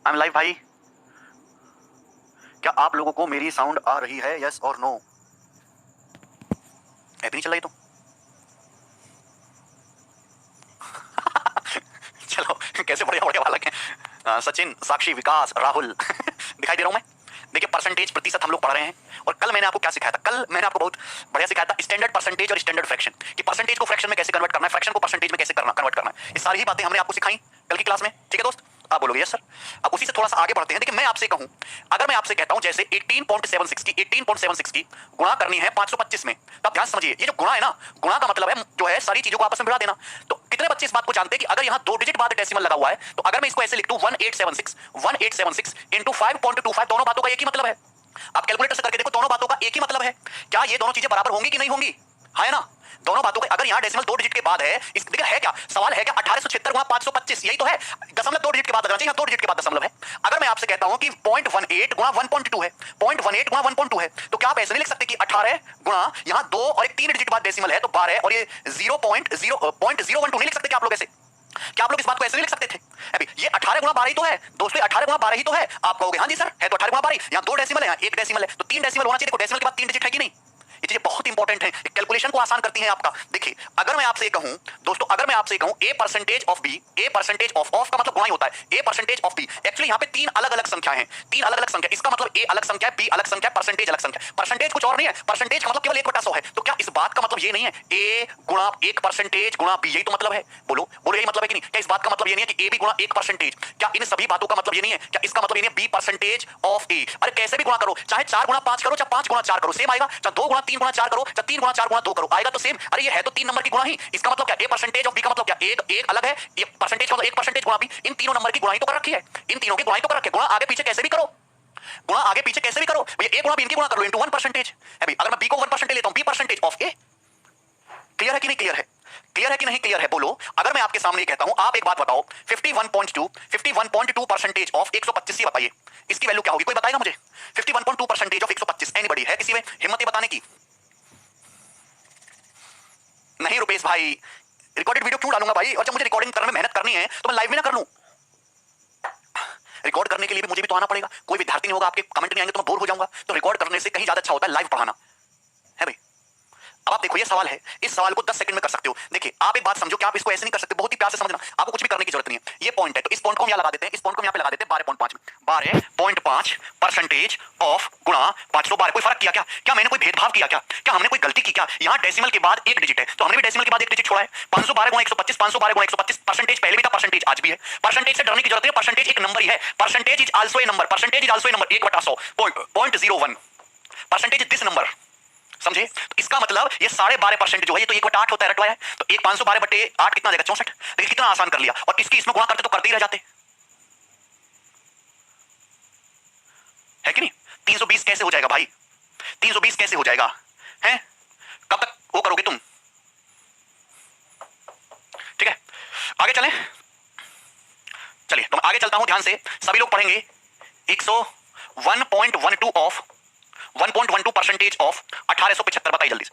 I am live भाई। क्या आप लोगों को मेरी साउंड आ रही है? यस और नो? ऐप नहीं चल रही तो चलो कैसे बढ़िया बढ़िया वाला है। सचिन, साक्षी, विकास, राहुल दिखाई दे रहा हूं मैं? देखिए परसेंटेज प्रतिशत हम लोग पढ़ रहे हैं और कल मैंने आपको क्या सिखाया था? कल मैंने आपको बहुत बढ़िया सिखाया था स्टैंडर्ड परसेंटेज और स्टैंडर्ड फ्रैक्शन, कि परसेंटेज को फ्रैक्शन में कैसे कन्वर्ट करना है, फ्रैक्शन को परसेंटेज में कैसे करना कन्वर्ट करना है। ये सारी ही बातें हमने आपको सिखाई कल की क्लास में। ठीक है दोस्त? आप बोलोगे यस सर। अब उसी से थोड़ा सा आगे बढ़ते हैं। देखिए मैं आपसे कहूं, अगर मैं आपसे कहता हूं जैसे 18.76 की गुणा करनी है 525 में, तो आप ध्यान समझिए, ये जो गुणा है ना, गुणा का मतलब है जो है सारी चीजों को आपस में मिला देना। तो कितने बच्चे इस बात को जानते हैं कि अगर यहां 2 डिजिट बाद डेसिमल लगा हुआ है, तो अगर मैं इसको ऐसे लिख दूं 1876 इंटू 5.25, दोनों बातों का एक ही मतलब है। आप कैलकुलेटर से करके देखो, दोनों बातों का एक ही मतलब है। क्या ये दोनों चीजें बराबर होंगी कि नहीं होंगी? है ना? दोनों बातों का अगर यहां डेसिमल 2 डिजिट के बाद है, इस देखिए है क्या सवाल है, क्या 1876 गुणा 525, यही तो है। दशमलव 2 डिजिट के बाद लगना चाहिए, 2 डिजिट के बाद दशमलव है। अगर मैं आपसे कहता हूं कि 0.18 गुणा 1.2 है, 0.18 गुणा 1.2 है, तो क्या आप ऐसे नहीं लिख सकते कि 18 गुणा यहां 2 और एक 3 डिजिट बाद डेसिमल है तो 12 और ये 0.012 नहीं लिख सकते क्या आप लोग ऐसे? क्या आप लोग इस बात को ऐसे नहीं लिख सकते थे? अभी ये 18 गुणा 12 ही तो है दोस्तों, 18 गुणा 12 ही तो है। आप कहोगे हाँ जी सर है तो 18 गुणा 12, यहां 2 डेसिमल है, यहां 1 डेसिमल है, तो 3 डेसिमल होना चाहिए। देखो डेसिमल के बाद 3 डिजिट है कि नहीं? ये चीजें बहुत इंपॉर्टेंट है, कैलकुलेशन को आसान करती हैं आपका। देखिए अगर मैं आपसे कहूं दोस्तों, अगर मैं आपसे कहूं A percentage of B, A percentage of का मतलब गुणा ही होता है, A percentage of B, actually यहां पे 3 अलग अलग संख्याएं हैं, 3 अलग अलग संख्या, इसका मतलब ए अलग संख्या है, बी अलग संख्या है, परसेंटेज अलग संख्या है। परसेंटेज कुछ और नहीं है, परसेंटेज का मतलब केवल 1/100 है। तो क्या इस बात का मतलब ये नहीं है ए गुणा 1 परसेंटेज गुणा बी, यही तो मतलब है? बोलो बोलो, यही मतलब है कि नहीं? क्या इस बात का मतलब ये नहीं है कि ए बी गुणा 1 परसेंटेज? क्या इन सभी बातों का मतलब ये नहीं है? क्या इसका मतलब ये नहीं है बी परसेंटेज ऑफ ए? अरे कैसे भी गुणा करो, चाहे 4 गुणा 5 करो, चाहे 5 गुणा 4 करो, सेम आएगा। चाहे 2 गुणा 3 गुणा 4 करो, चाहे 3 गुणा 4 गुणा 2 करो, आएगा तो सेम। अरे ये है तो 3 नंबर की गुणा ही। इसका मतलब क्या? ए परसेंटेज ऑफ बी का मतलब क्या? एक एक अलग है, ये परसेंटेज का मतलब 1 परसेंटेज गुणा बी, इन तीनों नंबर की गुणा ही तो कर रखी है, इन तीनों की गुणा ही तो कर रखी है। गुणा आगे पीछे कैसे भी करो, गुणा आगे पीछे कैसे भी करो भैया, ए गुणा बी इनकी गुणा कर लो इनटू 1 परसेंटेज है भाई। अगर मैं बी को 1 परसेंटेज लेता हूं, B percentage of A. Clear है कि नहीं क्लियर है? क्लियर है कि नहीं क्लियर है? बोलो। अगर मैं आपके सामने कहता हूं, आप एक बात बताओ, 51.2 परसेंटेज ऑफ 125, ये बताइए इसकी वैल्यू क्या होगी? कोई बताएगा मुझे? 51.2 परसेंटेज ऑफ 125, एनीबॉडी है किसी में हिम्मत ये बताने की? नहीं रुपेश भाई, रिकॉर्डेड वीडियो क्यों डालूंगा भाई? और जब मुझे रिकॉर्डिंग करने में मेहनत करनी है तो मैं लाइव में ना कर लूं? रिकॉर्ड करने के लिए भी मुझे भी तो आना पड़ेगा। कोई विद्यार्थी नहीं होगा, आपके कमेंट नहीं आएंगे तो मैं बोर हो जाऊंगा। तो रिकॉर्ड करने से कहीं ज्यादा अच्छा होता है लाइव पढ़ाना, है भाई। अब आप देखो ये सवाल है, इस सवाल को 10 सेकंड में कर सकते हो। देखिए आप एक बात समझो कि आप इसको ऐसे नहीं कर सकते, बहुत ही प्यार से समझना, आपको कुछ भी करने की जरूरत नहीं है। ये पॉइंट है तो इस पॉइंट को हम यहां लगा देते हैं, इस पॉइंट को यहां पे लगा देते हैं 12.5 में। 12.5 परसेंटेज ऑफ गुणा 512। कोई फर्क किया क्या? क्या मैंने कोई भेदभाव किया क्या? क्या हमने कोई गलती की क्या? यहां डेसिमल के बाद एक डिजिट है तो हमने भी डेसिमल के बाद एक डिजिट छोड़ा है। 512 गुणा 125, 512 गुणा 125, परसेंटेज पहले भी था, परसेंटेज आज भी है। परसेंटेज से डरने की जरूरत नहीं है, परसेंटेज एक नंबर ही है। Percentage is also a number, percentage is also a number, 1/100 0.01 percentage is this number. समझे? तो इसका मतलब ये 12.5% जो है ये तो 1/8 होता है, रटवाया है। तो 512 बटे 8 कितना आ जाएगा? 64। देखिए कितना आसान कर लिया, और इसकी इसमें गुणा करते तो करते ही रह जाते, है कि नहीं? 320 कैसे हो जाएगा भाई? 320 कैसे हो जाएगा? हैं? कब तक वो करोगे तुम? ठीक है आगे चलें, चलिए तो मैं आगे चलता हूं, ध्यान से सभी लोग पढ़ेंगे। 101.12 ऑफ 1.12 परसेंटेज ऑफ 1875, बताइए जल्दी से।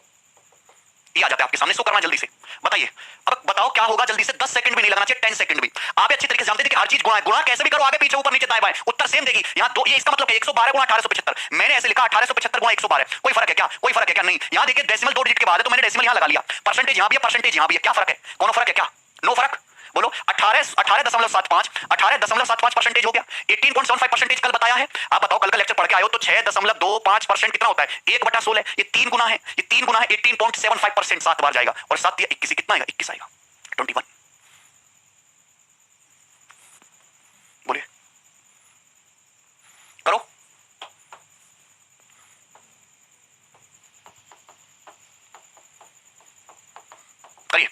ये आ जाता है आपके सामने, शो करना जल्दी से, बताइए। अब बताओ क्या होगा जल्दी से, 10 सेकंड भी नहीं लगना चाहिए, 10 सेकंड भी। आप अच्छी तरीके से जानते थे कि हर चीज गुणा है, गुणा कैसे भी करो, आगे पीछे ऊपर नीचे दाएं बाएं, उत्तर सेम देगी। यहां दो, ये इसका मतलब है 112 गुणा 1875, मैंने ऐसे लिखा 1875 गुणा 112। कोई फर्क है क्या? कोई फर्क है क्या? नहीं। यहां देखिए डेसिमल 2 डिजिट के बाद है तो मैंने डेसिमल यहां लगा लिया, परसेंटेज यहां भी है, परसेंटेज यहां भी है, क्या फर्क है? कोनो फर्क है क्या? नो फर्क। बोलो 18.75 18.75 परसेंटेज हो गया। 18.75 परसेंटेज कल बताया है। आप बताओ कल का लेक्चर पढ़ के आए हो तो 6.25% कितना होता है? 1/16। ये 3 गुना है, ये 3 गुना है 18.75%, 7 बार जाएगा और 7 या 21, कितना आएगा? 21 आएगा, 21। बोलिए करो। करिए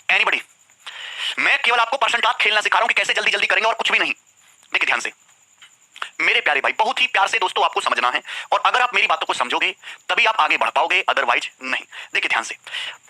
एनीबॉडी। मैं केवल आपको परसेंटाज खेलना सिखा रहा हूं कि कैसे जल्दी जल्दी करेंगे और कुछ भी नहीं। देखिए ध्यान से, मेरे प्यारे भाई बहुत ही प्यार से दोस्तों आपको समझना है, और अगर आप मेरी बातों को समझोगे तभी आप आगे बढ़ पाओगे, अदरवाइज नहीं। देखिए ध्यान से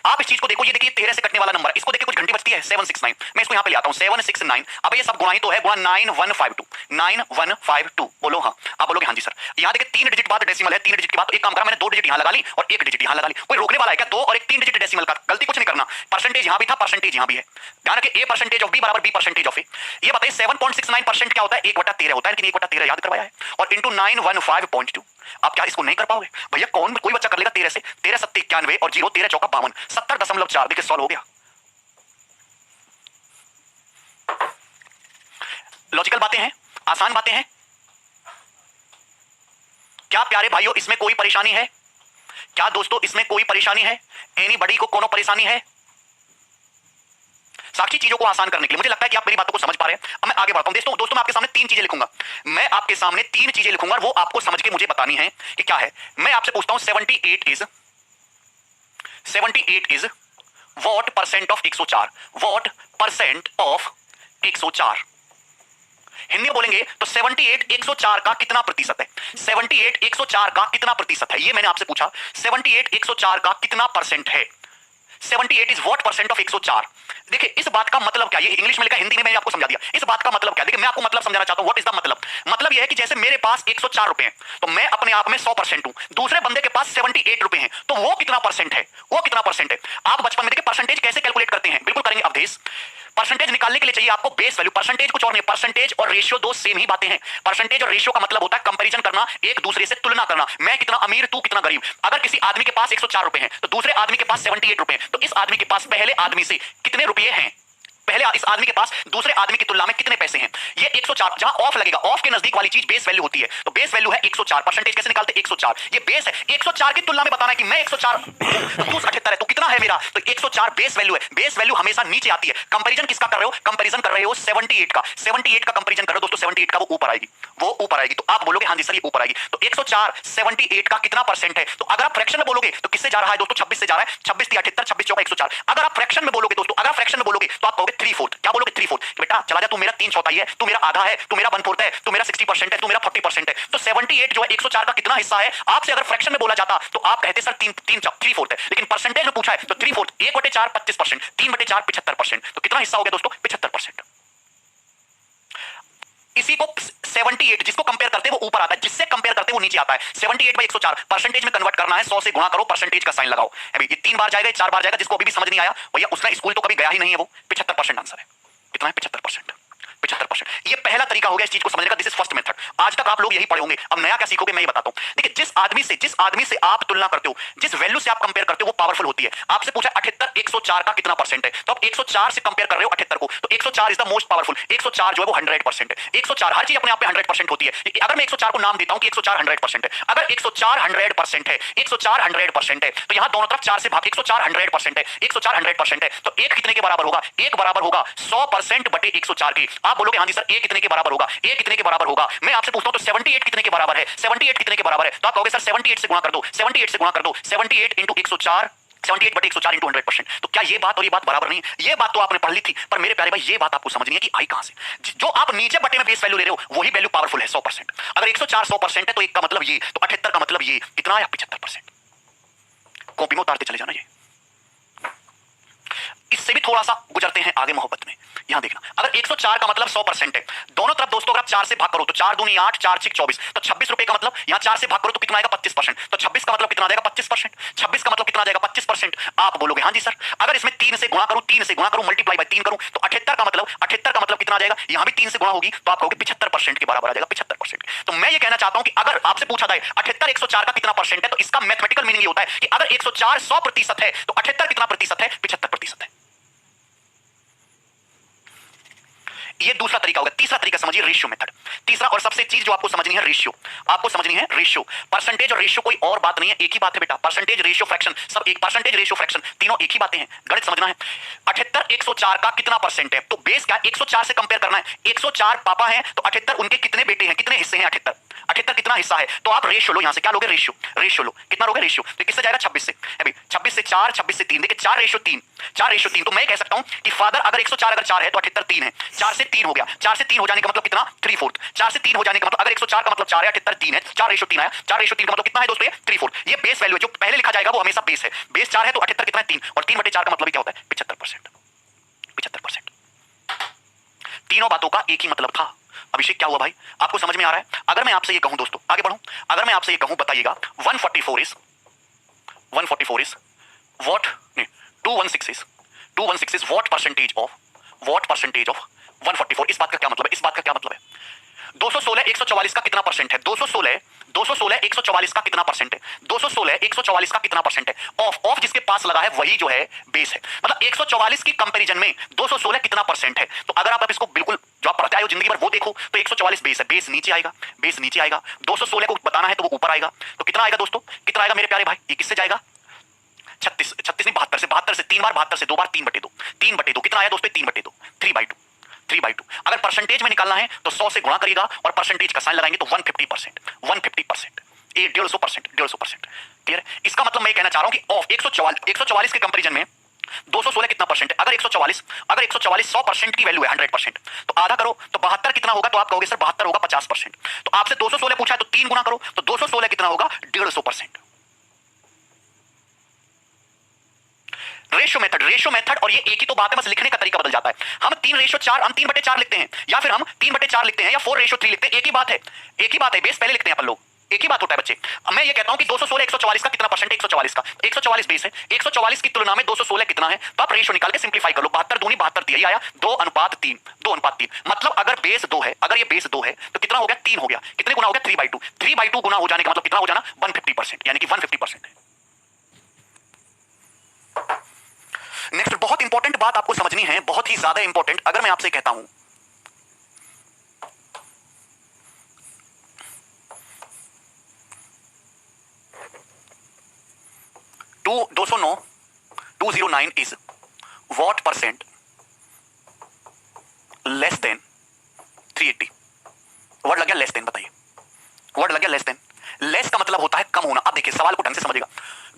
आप इस चीज को देखो, ये देखिए 13 से कटने वाला नंबर है, इसको देखिए कुछ घंटी बचती है 769, मैं इसको यहां पे ले आता हूं 769। अब ये सब गुणा ही तो है, गुणा 9152 बोलो हाँ, आप बोलोगे हाँ जी सर। यहां देखिए 3 डिजिट बाद डेसिमल है, 3 डिजिट के बाद, तो एक काम करा मैंने 2 डिजिट यहां लगा ली और 1 डिजिट यहां लगा ली। कोई रोकने वाला है क्या? 2 और 1 3 डिजिट डेसिमल का, गलती कुछ नहीं करना, परसेंटेज यहां भी था, परसेंटेज यहां भी है, ध्यान रखिए a परसेंटेज ऑफ b बराबर b परसेंटेज ऑफ a। ये बताइए 7.69% क्या होता है? 1/13 होता है, लेकिन 1/13 याद करवाया है, और इंटू 915.2। आप क्या इसको नहीं कर पाओगे भैया? कोई बच्चा कर लेगा 13 से, 13 7 91 और 0 13 चौका 52, 70.4। देखिए सॉल्व हो गया। लॉजिकल बातें हैं, आसान बातें हैं। क्या प्यारे भाइयों इसमें कोई परेशानी है? क्या दोस्तों इसमें कोई परेशानी है? एनीबॉडी को कोनो परेशानी है? साक्षी चीजों को आसान करने के लिए मुझे लगता है कि आप मेरी बातों को समझ पा रहे हैं। अब मैं आगे बढ़ता हूं। दोस्तों मैं आपके सामने 3 चीजें लिखूंगा, मैं आपके सामने 3 चीजें लिखूंगा और वो आपको समझ के मुझे बतानी है कि क्या है। मैं आपसे पूछता हूं 78 is what percent of 104? What percent of 104? Hindi में बोलेंगे तो 78 104 का कितना प्रतिशत है? 78 104 का कितना प्रतिशत है, ये मैंने आपसे पूछा। 78 104 का कितना परसेंट है? 78 इज व्हाट परसेंट ऑफ 104? देखिए इस बात का मतलब क्या, ये इंग्लिश में लिखा, हिंदी में मैंने आपको समझा दिया। इस बात का मतलब क्या? देखिए मैं आपको मतलब समझाना चाहता हूं। व्हाट इज द मतलब यह है कि जैसे मेरे पास 104 रुपए हैं तो मैं अपने आप में 100% हूं, दूसरे बंदे के पास 78 रुपए हैं तो वो कितना परसेंट है? वो कितना परसेंट है? आप बचपन में देखिए परसेंटेज कैसे कैलकुलेट करते हैं, बिल्कुल करेंगे अवधेश। परसेंटेज निकालने के लिए चाहिए आपको बेस वैल्यू। परसेंटेज कुछ और नहीं, परसेंटेज और रेशियो दो सेम ही बातें हैं। परसेंटेज और रेशियो का मतलब होता है कंपैरिजन करना, एक दूसरे से तुलना करना, मैं कितना अमीर तू कितना गरीब। अगर किसी आदमी के पास 104 रुपए हैं तो दूसरे आदमी के पास 78 रुपए हैं, तो इस आदमी के पास पहले आदमी से कितने रुपए हैं? पहले इस आदमी के पास दूसरे आदमी की तुलना में कितने पैसे हैं? ये 104। जहां ऑफ लगेगा, ऑफ के नजदीक वाली चीज बेस वैल्यू होती है, तो बेस वैल्यू है 104। परसेंटेज कैसे निकालते हैं? 104 ये बेस है। 104 की तुलना में बताना है कि मैं 104 तू 78 है, तो कितना है मेरा? तो 104 बेस वैल्यू है। बेस वैल्यू हमेशा नीचे आती है। कंपैरिजन किसका कर रहे हो? कंपैरिजन कर रहे हो 78 का। 78 का कंपैरिजन कर रहे हो दोस्तों, 78 का वो ऊपर आएगी, वो ऊपर आएगी। तो आप बोलोगे हाँ जी सर ये ऊपर आएगी। तो 104 78 का कितना परसेंट है? तो अगर आप फ्रैक्शन में बोलोगे तो किससे जा रहा है दोस्तों? 26 से जा रहा है। 26 3 78, 26 चौका 104। अगर आप फ्रैक्शन में बोलोगे दोस्तों, अगर फ्रैक्शन में बोलोगे तो आप कहोगे 3/4। क्या बोलोगे? 3/4। बेटा चला जा, तू मेरा 3/4 है, तू मेरा आधा है, तू मेरा 1/4 है, तू मेरा 60% है, तू मेरा 40% है। तो 78 जो है 104 का कितना हिस्सा है? आपसे अगर फ्रैक्शन में बोला जाता तो आप कहते सर 3/4 है, लेकिन परसेंटेज में पूछा है तो 3/4, 1/4 25%, 3/4 75%। तो कितना हिस्सा हो गया दोस्तों? 75%। इसी को 78 जिसको कंपेयर करते हैं वो ऊपर आता है, जिससे कंपेयर करते हैं वो नीचे आता है। 78 बाई 104 परसेंटेज में कन्वर्ट करना है, 100 से गुणा करो, परसेंटेज का साइन लगाओ। अभी ये 3 बार जाएगा, 4 बार जाएगा, जिसको अभी भी समझ नहीं आया भैया उसने स्कूल तो कभी गया ही नहीं है, वो 75% आंसर है। कितना है? 75%। 75%। ये पहला तरीका हो गया इस चीज को समझने का। This is first method. आज तक आप लोग यही पढ़े होंगे, अब नया क्या सीखोगे मैं ये बताता हूं। देखिए जिस आदमी से आप तुलना करते हो, जिस वैल्यू से आप कंपेयर करते हो वो पावरफुल होती है। आपसे पूछा 78 104 का कितना परसेंट है, तो आप 104 से कंपेयर कर रहे हो 78 को, तो 104 इज द मोस्ट पावरफुल। 104 जो है वो 100% है। 104 हर चीज अपने आप में 100% होती है। अगर मैं 104 को नाम देता हूं कि 104 100% है, अगर 104 100% है, 104 100% है, तो यहां दोनों तरफ 4 से भाग, 104 100% है, 104 100% है, तो 1 कितने के बराबर होगा? 1 बराबर होगा 100% बटे 104 के। आप बोलोगे हाँ जी सर ए कितने के बराबर होगा? ए कितने के बराबर होगा? मैं आपसे पूछता हूं तो 78 कितने के बराबर है? 78 कितने के बराबर है? तो आप कहोगे सर 78 से गुणा कर दो, 78 से गुणा कर दो, 78 इंटू 104, 78 बटे 104 इंटू 100%। तो क्या ये बात और ये बात बराबर नहीं? ये बात तो आपने पढ़ ली थी, पर मेरे प्यारे भाई ये बात आपको समझनी है कि आई कहां से। जो आप नीचे बटे में बेस वैल्यू ले रहे हो वही वैल्यू पावरफुल है 100%। अगर 104 100% है तो एक का मतलब ये, तो 78 का मतलब ये, कितना है? 75%। कॉपी में उतारते चले जाना। ये इससे भी थोड़ा सा गुजरते हैं आगे मोहब्बत में। यहां देखना, अगर 104 का मतलब 100% है, दोनों तरफ दोस्तों अगर आप 4 से भाग करो तो 4 दूनी 8, 4 6 24, तो 26 रुपए का मतलब यहां 4 से भाग करो तो कितना आएगा? 25%। तो 26 का मतलब कितना आ जाएगा? 25%। 26 का मतलब कितना आ जाएगा? 25%। आप बोलोगे हाँ जी सर अगर इसमें 3 से गुणा करूं, 3 से गुणा करूं, मल्टीप्लाई बाय 3 करूं, तो 78 का मतलब कितना आ जाएगा? यहां भी 3 से गुणा होगी तो आप कहोगे 75% के बराबर आ जाएगा। 75%। तो मैं ये कहना चाहता हूं कि अगर आपसे पूछा जाए 78 104 का कितना परसेंट है, तो इसका मैथमेटिकल मीनिंग ये होता है कि अगर 104 100% है तो 78 कितना प्रतिशत है? 75% है। ये दूसरा तरीका होगा। तीसरा तरीका समझिए, रेशियो मेथड। तीसरा और सबसे चीज जो आपको समझनी है, रेशियो। आपको समझनी है रेशियो। परसेंटेज और रेशियो कोई और बात नहीं है, एक ही बात है बेटा। परसेंटेज रेशियो फ्रैक्शन सब एक, परसेंटेज रेशियो फ्रैक्शन तीनों एक ही बातें हैं। गणित समझना है। 78 104 का कितना परसेंट है, तो बेस क्या 104 से कंपेयर करना है। 104 पापा हैं तो 78 उनके कितने बेटे हैं, कितने हिस्से हैं? 78 कितना हिस्सा है, तो आप रेशियो लो। यहां से क्या लोगे? रेशियो लो। कितना लोगे? रेशियो। तो किससे जाएगा? 26 से। अभी 26 से 4, 26 से 3, देखिए 4 रेशियो 3, 4 रेशियो 3। तो मैं कह सकता हूं कि फादर अगर 104 अगर 4 है तो 78 3 है, 4 से 3 हो गया, 4 से 3 हो जाने का मतलब कितना 3/4, 4 से 3 हो जाने का मतलब अगर 104 का मतलब 4 है, 78 3 है, 4:3 आया, 4:3 का मतलब कितना है दोस्तों ये 3/4। ये बेस वैल्यू है, जो पहले लिखा जाएगा वो हमेशा बेस है। बेस 4 है तो 78 कितना है 3, और 3/4 का मतलब क्या होता है 75%। 75%। तीनों बातों का एक ही मतलब था। अभिषेक क्या हुआ भाई, आपको समझ में आ रहा है? अगर मैं आपसे ये कहूं दोस्तों, आगे बढ़ूं, अगर मैं आपसे ये कहूं बताइएगा 144 इज व्हाट, नहीं 216 इज व्हाट परसेंटेज ऑफ 144। इस बात का क्या मतलब है? इस बात का क्या मतलब है? 216 144 का कितना परसेंट है? 216 144 का कितना परसेंट है? 216 144 का कितना परसेंट है? ऑफ जिसके पास लगा है वही जो है बेस है। मतलब 144 की कंपैरिजन में 216 कितना परसेंट है? तो अगर आप इसको बिल्कुल जो आप पढ़ते आए हो जिंदगी भर वो देखो तो 144 बेस है, बेस नीचे आएगा, बेस नीचे आएगा। 216 को बताना है तो वो ऊपर आएगा। तो कितना आएगा दोस्तों, कितना आएगा मेरे प्यारे भाई? ये किससे जाएगा? 36 नहीं 72 से 3 बार 72 से 2 बार 3/2 3/2 कितना आया दोस्तों 3/2 3/2। अगर परसेंटेज में निकालना है तो 100 से गुणा करिएगा और परसेंटेज का साइन लगाएंगे तो 150%। 150%, ये 150%। क्लियर है? इसका मतलब मैं कहना चाह रहा हूं कि ऑफ 144 के कंपैरिजन में 216 कितना परसेंट है? अगर 144 100% की वैल्यू है 100%, तो आधा करो तो 72 कितना होगा? तो आप कहोगे सर 72 होगा 50%। तो आपसे 216 पूछा है तो 3 गुना करो तो 216 कितना होगा 150%। रेशियो मेथड और ये एक ही तो बात है, बस लिखने का तरीका बदल जाता है। हम 3:4 हम 3/4 लिखते हैं, या फिर हम 3/4 लिखते हैं, या 4:3 लिखते हैं। एक ही बात है, बेस पहले लिखते हैं अपन लोग, एक ही बात होता है बच्चे। अब मैं ये कहता हूं कि 216 144 का कितना परसेंट है? 144 का, 144 बेस है। 144 की तुलना में 216 कितना है? तो आप रेशियो निकाल के सिंपलीफाई कर लो। 72 दूनी 72 दिया, आया 2:3। मतलब अगर बेस 2 है, अगर ये बेस 2 है तो कितना हो गया 3 हो गया। कितने गुना हो गया 3/2। 3/2 गुना हो जाने का मतलब कितना हो जाना 150%, यानी कि 150% है। नेक्स्ट बहुत इंपॉर्टेंट बात आपको समझनी है, बहुत ही ज्यादा इंपॉर्टेंट। अगर मैं आपसे कहता हूं 209 is what percent less than 380। Word लग गया लेस देन, बताइए वर्ड लग गया लेस देन। लेस का मतलब होता है कम होना। अब देखिए सवाल को ढंग से समझिएगा।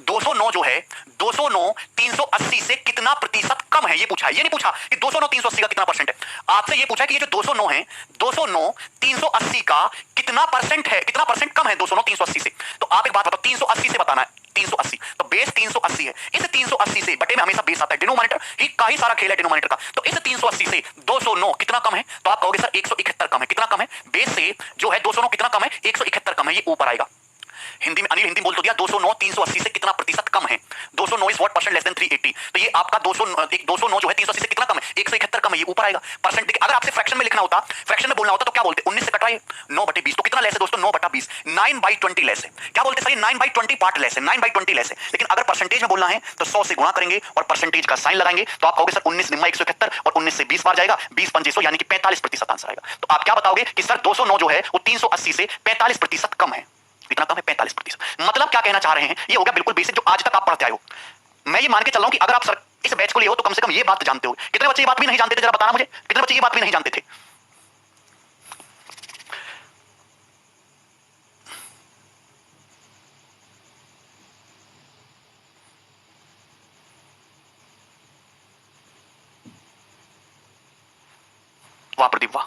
209 जो है 209 380 से कितना प्रतिशत कम है, ये पूछा है। ये नहीं पूछा कि 209 380 का कितना परसेंट है। आपसे ये पूछा है कि ये जो 209 है 209 380 का कितना परसेंट है, कितना परसेंट कम है 209 380 से। तो आप एक बात बताओ, 380 से बताना है, 380 तो बेस 380 है। इस 380 से बटे में हमेशा बेस आता है, डिनोमिनेटर ही का ही सारा खेल है डिनोमिनेटर का। तो इस 380 से 209 कितना कम है? तो आप कहोगे सर 171 कम है। कितना कम है? बेस से जो है 209 कितना कम है? 171 कम है, ये ऊपर आएगा। हिंदी में अनिल हिंदी बोल तो दिया 209 380 से कितना प्रतिशत कम है? 209 is what percent less than 380। तो ये आपका 209 जो है 380 से कितना कम है? 171 कम है, ये ऊपर आएगा। परसेंट देखिए, अगर आपसे फ्रैक्शन में लिखना होता, फ्रैक्शन में बोलना होता तो क्या बोलते? 19 से कटाइए 9/20। तो कितना लेस है दोस्तों? 9/20। 9/20 लेस है। क्या बोलते सर? 9/20 पार्ट लेस है, 9/20 लेस है। लेकिन अगर परसेंटेज में बोलना है तो 100 से गुणा करेंगे और परसेंटेज का साइन लगाएंगे तो आप कहोगे सर 19 निम्मा 171 और 19 से 20 बार जाएगा, 20 पंजे 100 यानी कि 45% आंसर आएगा। तो आप क्या बताओगे कि सर 209 जो है वो 380 से 45% कम है। कितना कम है? 45%। मतलब क्या कहना चाह रहे हैं? ये हो गया बिल्कुल बेसिक जो आज तक आप पढ़ते आए हो। मैं ये मान के चल रहा हूं कि अगर आप सर इस बैच को लिए हो तो कम से कम ये बात जानते हो। कितने बच्चे ये बात भी नहीं जानते थे? जरा बताना मुझे, कितने बच्चे ये बात भी नहीं जानते थे? वाह प्रदीप वाह।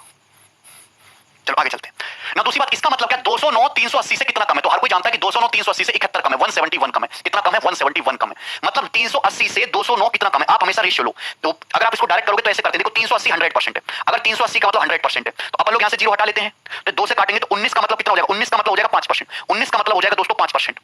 चलो आगे चलते हैं ना। दूसरी बात, इसका मतलब क्या? 209 380 से कितना कम है? तो हर कोई जानता है कि 209 380 से 71 कम है, 171 कम है। कितना कम है? 171 कम है। मतलब 380 से 209 कितना कम है? आप हमेशा रेशियो लो। तो अगर आप इसको डायरेक्ट करोगे तो ऐसे करते हैं, देखो 380 100% है। अगर 380 का मतलब 100% है तो अपन लोग यहां से 0 हटा लेते हैं, तो 2 से काटेंगे तो 19 का मतलब कितना हो जाएगा? 19 का मतलब हो जाएगा 5%। 19 का मतलब हो जाएगा दोस्तों 5%।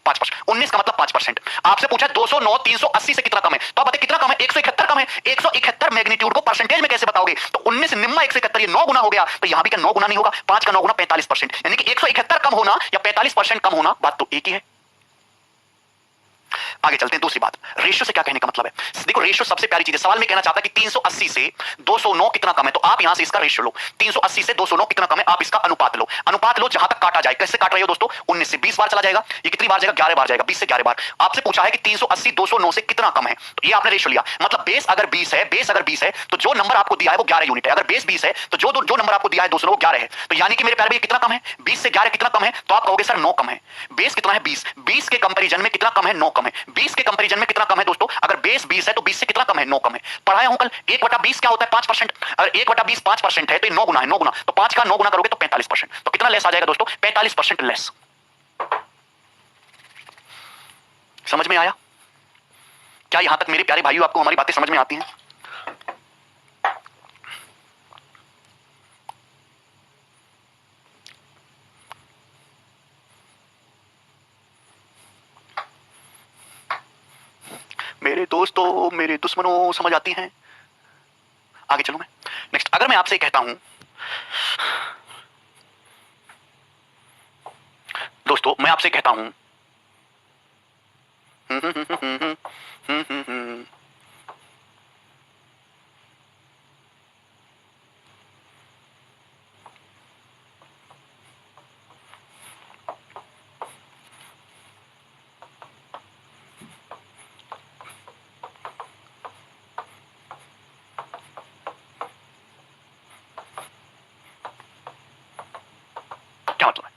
19 का मतलब 5%। आपसे पूछा 209 380 से कितना कम है, तो आप बताइए कितना कम है? 171 कम है। 171 मैग्नीट्यूड को परसेंटेज में कैसे बताओगे? तो 19 निम्मा 171, ये 9 गुना हो गया। तो यहां भी क्या 9 गुना नहीं होगा? 5 का 9 गुना 45%, यानी कि 171 कम होना या 45% कम होना बात तो एक ही है। आगे चलते हैं। दूसरी बात, रेशियो से क्या कहने का मतलब है? देखो रेशियो सबसे प्यारी चीज है। सवाल में कहना चाहता है कि 380 से 209 कितना कम है, तो आप यहां से इसका रेशियो लो। 380 से 209 कितना कम है, आप इसका अनुपात लो। अनुपात लो जहां तक काटा जाए। कैसे काट रहे हो दोस्तों? 19 से 20 बार चला जाएगा। ये कितनी बार जाएगा? 11 बार जाएगा। 20 से 11 बार। आपसे पूछा है कि 380 209 से कितना कम है, तो ये आपने रेशियो लिया। मतलब बेस अगर 20 है, बेस अगर 20 है तो जो नंबर आपको दिया है वो 11 यूनिट है। अगर बेस 20 है तो जो नंबर आपको दिया है 209 वो 11 है। तो यानी कि मेरे प्यारे भाई कितना कम है? 20 से 11 कितना कम है? तो आप कहोगे सर 9 कम है। बेस कितना है? 20 के कंपैरिजन में कितना कम है? 9 कम है। 20 के कंपैरिजन में कितना कम है दोस्तों? अगर बेस 20 है तो 20 से कितना कम है? 9 कम है। पढ़ाया हूं कल 1/20 क्या होता है? 5%। अगर 1/20 5% है तो 9 गुना है, 9 गुना। तो 5 का 9 गुना करोगे तो 45%। तो कितना लेस आ जाएगा दोस्तों? 45% लेस। समझ में आया? क्या यहां तक मेरे प्यारे भाइयों आपको हमारी बातें समझ में आती हैं? मेरे दोस्तों, मेरे दुश्मनों, समझ आती हैं? आगे चलूं मैं। नेक्स्ट, अगर मैं आपसे कहता हूं दोस्तों, मैं आपसे कहता हूं क्या मतलब है?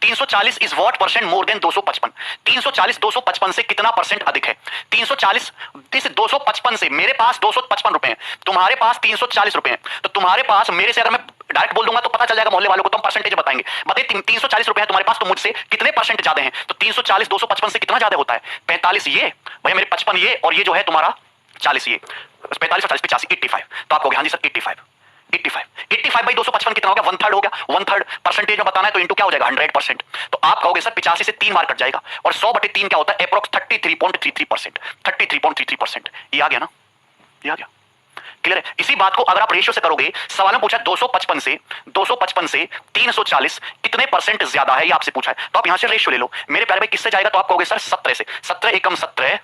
340 is what percent more than 255? 340 255 से कितना परसेंट अधिक है? 340 255 से, मेरे पास 255 रुपए हैं, तुम्हारे पास 340 रुपए हैं, तो तुम्हारे पास मेरे से अगर मैं डायरेक्ट बोल दूंगा तो पता चल जाएगा मोहल्ले वालों को, तो हम परसेंटेज बताएंगे। बताइए 340 रुपए है तुम्हारे पास, तो मुझसे कितने परसेंट ज्यादा हैं? तो 340 255 से कितना ज्यादा होता है? 45 ये भैया मेरे, 55 ये, और ये जो है तुम्हारा 40 ये, 45 और 40 85, 85। तो आप कहोगे हाँ जी सर 85। 85 बाई 255 कितना हो गया? 1/3 हो गया। 1/3 परसेंटेज में बताना है तो इंटू क्या हो जाएगा? 100%। तो आप कहोगे सर 85 से 3 बार कट जाएगा, और 100/3 क्या होता है? अप्रोक्स 33.33%। 33.33%। ये आ गया ना? ये आ गया? क्लियर है? इसी बात को अगर आप रेशियो से करोगे, सवाल में पूछा 255 से 340 कितने परसेंट ज्यादा है, ये आपसे पूछा है, तो आप यहां से रेशियो ले लो। मेरे प्यारे भाई किससे जाएगा? तो आप कहोगे सर 17 से। 17 एकम 17,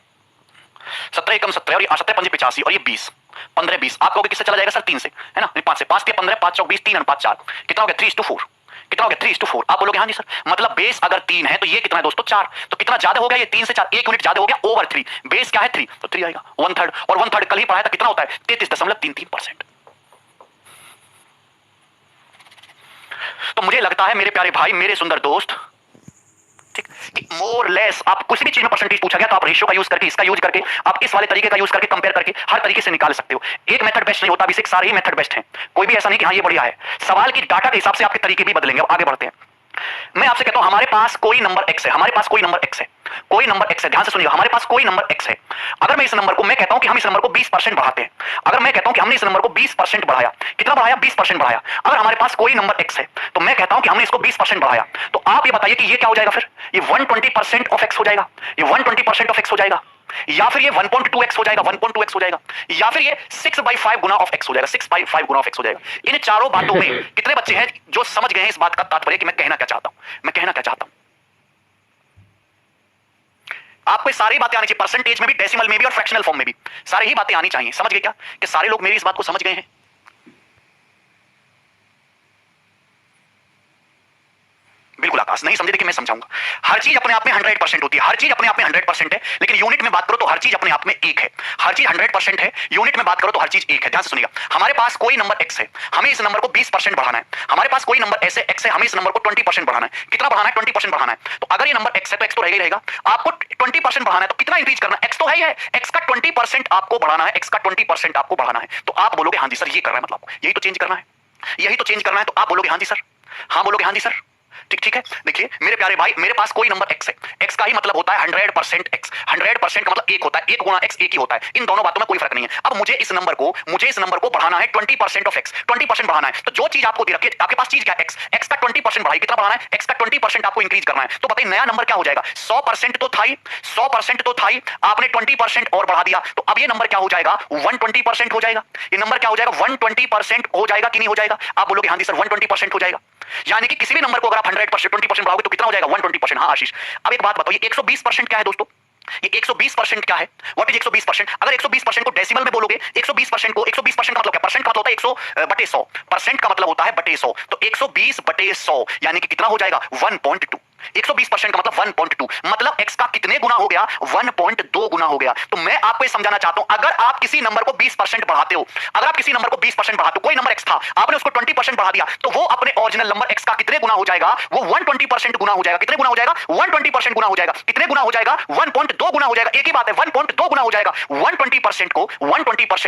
17 एकम 17, और ये 17 पंजे 85, और ये 20, 15 20। आप कहोगे किससे चला जाएगा? सर 3 से, है ना? 5 से, 5 के 15, 5 चौक 20, 3 5 4, कितना हो गया? 3:4। कितना हो गया? 3:4। आप बोलोगे हाँ जी सर, मतलब बेस अगर 3 है तो ये कितना है दोस्तों? 4। तो कितना ज्यादा हो गया? ये 3 से 4, 1 यूनिट ज्यादा हो गया ओवर 3। बेस क्या है? 3, तो 3 आएगा। 1/3, और 1/3 कल ही पढ़ाया था, कितना होता है? 33.33%। तो मुझे लगता है मेरे प्यारे भाई, मेरे सुंदर दोस्त, मोर लेस आप कुछ भी चीज में परसेंटेज पूछा गया तो आप रेशियो का यूज करके, इसका यूज करके, आप इस वाले तरीके का यूज करके, कंपेयर करके हर तरीके से निकाल सकते हो। एक मेथड बेस्ट नहीं होता, अभी सारे ही मेथड बेस्ट हैं, कोई भी ऐसा नहीं कि हाँ ये बढ़िया है। सवाल की डाटा के हिसाब से आपके तरीके भी बदलेंगे। अब आगे बढ़ते हैं। मैं आपसे कहता हूं हमारे पास कोई नंबर x है, हमारे पास कोई नंबर x है, कोई नंबर x है, ध्यान से सुनिएगा, हमारे पास कोई नंबर x है। अगर मैं इस नंबर को, मैं कहता हूं कि हम इस नंबर को 20% बढ़ाते हैं, अगर मैं कहता हूं कि हमने इस नंबर को 20% बढ़ाया, कितना बढ़ाया? 20% बढ़ाया। अगर हमारे पास कोई नंबर x है तो मैं कहता हूं कि हमने इसको 20% बढ़ाया, तो आप ये बताइए कि ये क्या हो जाएगा? फिर ये 120% ऑफ x हो जाएगा, ये 120% ऑफ x हो जाएगा, या फिर ये 1.2x हो जाएगा, 1.2x हो जाएगा, या फिर ये 6/5 गुना ऑफ x हो जाएगा, 6/5 गुना ऑफ x हो जाएगा। इन चारों बातों में कितने बच्चे हैं जो समझ गए हैं इस बात का तात्पर्य कि मैं कहना क्या चाहता हूं? मैं कहना क्या चाहता हूं? आपको सारी बातें आनी चाहिए, परसेंटेज में भी, डेसिमल में भी, और फ्रैक्शनल फॉर्म में भी, सारी ही बातें आनी चाहिए। समझ गए क्या कि सारे लोग मेरी इस बात को समझ गए हैं? बिल्कुल आकाश, नहीं समझे? देखिए मैं समझाऊंगा। हर चीज अपने आप में 100% होती है, हर चीज अपने आप में 100% है, लेकिन यूनिट में बात करो तो हर चीज अपने आप में एक है। हर चीज 100% है, यूनिट में बात करो तो हर चीज एक है। ध्यान से सुनिएगा, हमारे पास कोई नंबर x है, हमें इस नंबर को 20% बढ़ाना है। हमारे पास कोई नंबर ऐसे x है, हमें इस नंबर को 20% बढ़ाना है। कितना बढ़ाना है? 20% बढ़ाना है। तो अगर ये नंबर x है तो x तो रहेगा ही रहेगा। आपको 20% बढ़ाना है तो कितना इंक्रीज करना है? x तो है ही है, x का 20% आपको बढ़ाना है, x का 20% आपको बढ़ाना है। तो आप बोलोगे हाँ जी सर ये कर रहा है, मतलब यही तो चेंज करना है, यही तो चेंज करना है। तो आप बोलोगे हाँ जी सर, हाँ बोलोगे हाँ जी सर, ठीक ठीक है। देखिए मेरे प्यारे भाई, मेरे पास कोई नंबर x है, x का ही मतलब होता है 100% x, 100% का मतलब एक होता है, एक गुना x एक ही होता है। इन दोनों बातों में कोई फर्क नहीं है। अब मुझे इस नंबर को बढ़ाना है 20% ऑफ x, 20% बढ़ाना है। तो जो चीज आपको दे रखी है, आपके पास चीज क्या है? x का 20% बढ़ाई, कितना बढ़ाना है? x का 20% आपको इंक्रीज करना है। तो बताइए नया नंबर क्या हो जाएगा? 100% तो था ही, 100% तो था ही, आपने 20% और बढ़ा दिया, तो अब ये नंबर क्या हो जाएगा? 120% हो जाएगा। ये नंबर क्या हो जाएगा? 120% हो जाएगा कि नहीं हो जाएगा? आप बोलोगे हाँ जी सर 120% हो जाएगा। यानी कि किसी भी नंबर को अगर आप 100% 20% बढ़ाओगे तो कितना हो जाएगा? 120%। हाँ आशीष, अब एक बात बताओ, ये 120% क्या है दोस्तों? ये 120% क्या है? What is 120%? अगर 120% को डेसिमल में बोलोगे, 120% को, 120% का मतलब क्या? परसेंट का मतलब होता है 100/100, परसेंट का मतलब होता है बटे 100, तो 120/100 यानी कि कितना हो जाएगा? 1.2। 120% का मतलब 1.2, मतलब x का कितने गुना हो गया? 1.2 गुना हो गया। तो मैं आपको ये समझाना चाहता हूं, अगर आप किसी नंबर को 20% बढ़ाते हो, अगर आप किसी नंबर को 20% बढ़ाते हो, कोई नंबर x था, आपने उसको 20% 120% बढ़ा दिया तो वो अपने ओरिजिनल नंबर x का कितने गुना हो जाएगा? वो 120% गुना हो जाएगा। कितने गुना हो जाएगा? 120% गुना हो जाएगा। कितने गुना हो जाएगा? 1.2 गुना हो जाएगा। एक ही बात है, 1.2 गुना हो जाएगा। 120%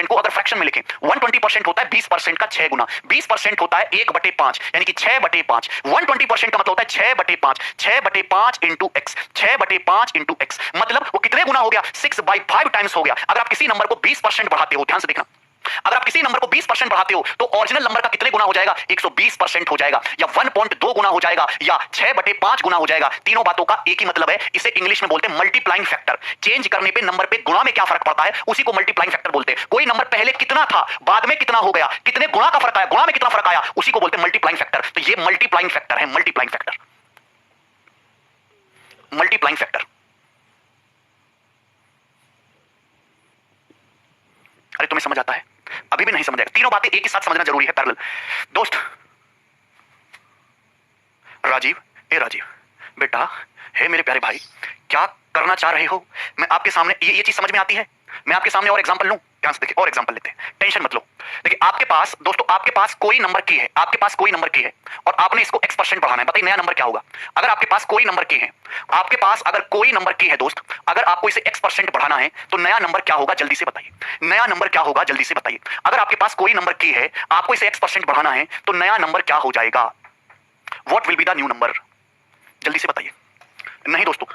को अगर फ्रैक्शन में लिखें, 120% होता है 20% का 6 गुना, 20% होता है 1/5, यानी कि 6/5। 120% का मतलब होता है 6/5, 6/5 इंटू एक्स, 6/5 इंटू एक्स, मतलब वो कितने गुना हो गया? 6/5 टाइम्स हो गया। अगर आप किसी नंबर को 20% बढ़ाते हो, ध्यान से देखना, अगर आप किसी नंबर को 20% बढ़ाते हो तो ओरिजिनल नंबर का कितने गुना हो जाएगा? 120% हो जाएगा, या 1.2 गुना हो जाएगा, या 6/5 गुना हो जाएगा। तीनों बातों का एक ही मतलब है, इसे इंग्लिश में बोलते हैं मल्टीप्लाइंग फैक्टर। चेंज करने पे नंबर पे गुणा में क्या फर्क पड़ता है, उसी को मल्टीप्लाइंग फैक्टर बोलते हैं। कोई नंबर पहले कितना था, बाद में कितना हो गया, कितने गुणा का फर्क आया, गुणा में कितना फर्क आया, उसी को बोलते हैं मल्टीप्लाइंग फैक्टर। तो ये मल्टीप्लाइंग फैक्टर है, मल्टीप्लाइंग फैक्टर, मल्टीप्लाइंग फैक्टर। अरे तुम्हें समझ आता है? अभी भी नहीं समझ आएगा। तीनों बातें एक ही साथ समझना जरूरी है, पैरेलल। दोस्त राजीव, हे राजीव बेटा, हे मेरे प्यारे भाई, क्या करना चाह रहे हो? मैं आपके सामने ये चीज समझ में आती है? मैं आपके सामने और एग्जांपल लूं? ध्यान से देखिए, और एग्जांपल लेते हैं, टेंशन मत लो। देखिए आपके पास, दोस्तों आपके पास कोई नंबर के है, आपके पास कोई नंबर के है और आपने इसको x% बढ़ाना है। बताइए नया नंबर क्या होगा? अगर आपके पास कोई नंबर के है, आपके पास अगर कोई नंबर के है दोस्त, अगर आपको इसे x% बढ़ाना है तो नया नंबर क्या होगा? जल्दी से बताइए, नया नंबर क्या होगा? जल्दी से बताइए। अगर आपके पास कोई नंबर के है, आपको इसे x% बढ़ाना है तो नया नंबर क्या हो जाएगा? What will be the new number? जल्दी से बताइए। नहीं दोस्तों,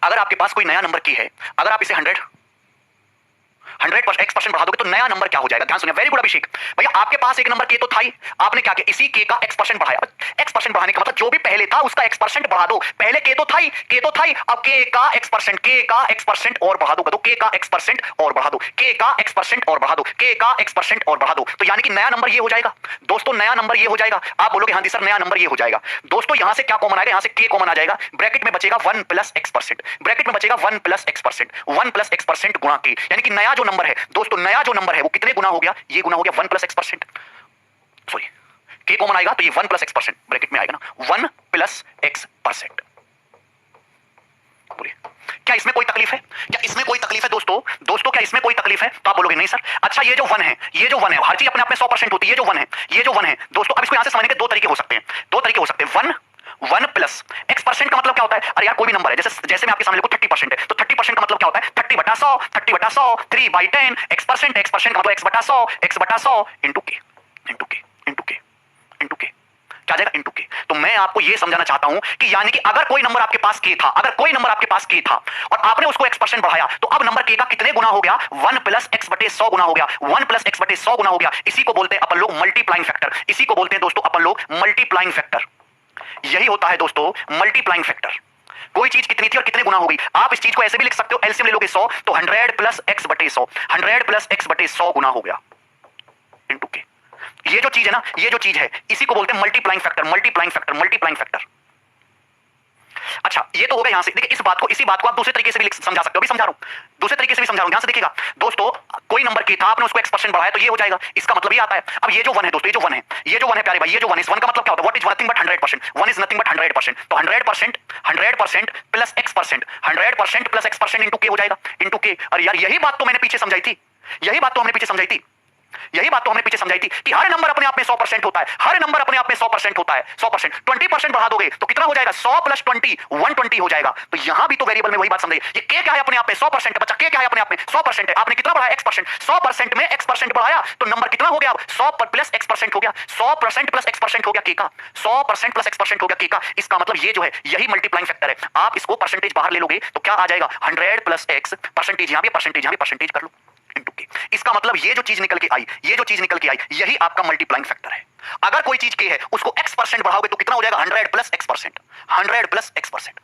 अगर आपके पास कोई नया नंबर की है, अगर आप इसे 100% x% बढ़ा दोगे तो नया नंबर क्या हो जाएगा? ध्यान सुनिए, वेरी गुड अभिषेक भैया। आपके पास एक नंबर के तो था ही, आपने क्या किया? इसी के का x% बढ़ाया। x% बढ़ाने का मतलब जो भी पहले था उसका x% बढ़ा दो। पहले के तो था ही, के तो था ही, अब के का x%, के का x% और बढ़ा दो, के का x% और बढ़ा दो, के का x% और बढ़ा दो, के का x% और बढ़ा दो, तो यानी कि नया नंबर ये हो जाएगा दोस्तों, नया नंबर ये हो जाएगा। आप बोलोगे हाँ जी सर नया नंबर ये हो जाएगा। दोस्तों यहां से क्या कॉमन आएगा? यहां से के कॉमन आ जाएगा, ब्रैकेट में बचेगा 1 + x%, ब्रैकेट में बचेगा 1 + x%, 1 + x% गुणा के, यानी कि नया जो नंबर है दोस्तों, नया जो नंबर है वो कितने गुना हो गया? ये गुना हो गया 1 + x%, सॉरी के कॉमन आएगा तो ये 1 + x% ब्रैकेट में आएगा ना, 1 + x%। बोलिए क्या इसमें कोई तकलीफ है? क्या इसमें कोई तकलीफ है दोस्तों? दोस्तों क्या इसमें कोई तकलीफ है? तो आप बोलोगे नहीं सर। अच्छा ये जो 1 है, ये जो 1 है, हर चीज अपने आप में 100% होती है। ये जो 1 है, ये जो 1 है दोस्तों, अब इसको यहां से समझने के दो तरीके हो सकते हैं, दो तरीके हो सकते हैं। 1 + x% का मतलब क्या होता है? अरे यार कोई भी नंबर है, जैसे मैं आपके सामने लिखूं 30% है, तो 30% का मतलब क्या होता है? 30/100, 30/100, 3/10, x% का मतलब x/100, x/100 इंटू के, इंटू के, इंटू के, इंटू के, क्या जाएगा? इंटू के। तो मैं आपको यह समझाना चाहता हूं कि यानी कि अगर कोई नंबर आपके पास के था, अगर कोई नंबर आपके पास के था और आपने उसको x% बढ़ाया तो अब नंबर के का कितने गुना हो गया? 1 + x/100 गुना हो गया, 1 + x/100 गुना हो गया। इसी को बोलते हैं अपन लोग मल्टीप्लाइंग फैक्टर, इसी को बोलते हैं दोस्तों अपन लोग मल्टीप्लाइंग फैक्टर। यही होता है दोस्तों मल्टीप्लाइंग फैक्टर। कोई चीज कितनी थी और कितने गुना हो गई। आप इस चीज को ऐसे भी लिख सकते हो, एलसीएम ले लोगे 100 तो 100 + x/100, 100 + x/100 गुना हो गया इंटू के। ये जो चीज है ना, ये जो चीज है इसी को बोलते हैं multiplying factor, multiplying factor, multiplying factor. अच्छा ये तो हो गया यहां से। देखिए इस बात को, इसी बात को आप दूसरे तरीके से भी समझा सकते हो, भी समझा रहा हूं, दूसरे तरीके से भी समझा रहा हूं। ध्यान से देखिएगा दोस्तों, कोई नंबर के था, आपने उसको x% बढ़ाया तो ये हो जाएगा। इसका मतलब ये आता है, अब ये जो 1 है दोस्तों, ये जो 1 है, ये जो 1 है प्यारे भाई, ये जो 1 है, इस 1 का मतलब क्या होता है? What is nothing but 100%, 1 is nothing but 100%, तो 100% 100% plus x%, 100% plus x% into के हो जाएगा, इंटू के। अरे यार यही बात तो मैंने पीछे समझाई थी, यही बात तो हमने पीछे समझाई थी, यही बात तो हमने पीछे समझाई थी कि हर नंबर अपने आप में 100% होता है, हर नंबर अपने आप में 100% होता है, 100%। 20% बढ़ा दोगे तो कितना हो जाएगा? 100 + 20 120 हो जाएगा। तो यहां भी तो वेरिएबल में वही बात समझिए, ये के क्या है अपने आप में? 100% बच्चा, के क्या है अपने आप में? 100% है। आपने कितना बढ़ाया? x%, 100% में x% बढ़ाया तो नंबर कितना हो गया? 100 + x% हो गया, 100% + x% हो गया के का, 100% + x% हो गया के का। इसका मतलब ये जो है यही मल्टीप्लाइंग फैक्टर है। आप इसको परसेंटेज बाहर ले लोगे तो क्या आ जाएगा? 100 + x, परसेंटेज यहां भी, परसेंटेज यहां भी, परसेंटेज कर लो इंटू के। इसका मतलब ये जो चीज निकल के आई, ये जो चीज निकल के आई, यही आपका मल्टीप्लाइंग फैक्टर है। अगर कोई चीज के है उसको x% बढ़ाओगे तो कितना हो जाएगा? 100 + x%, 100 + x%,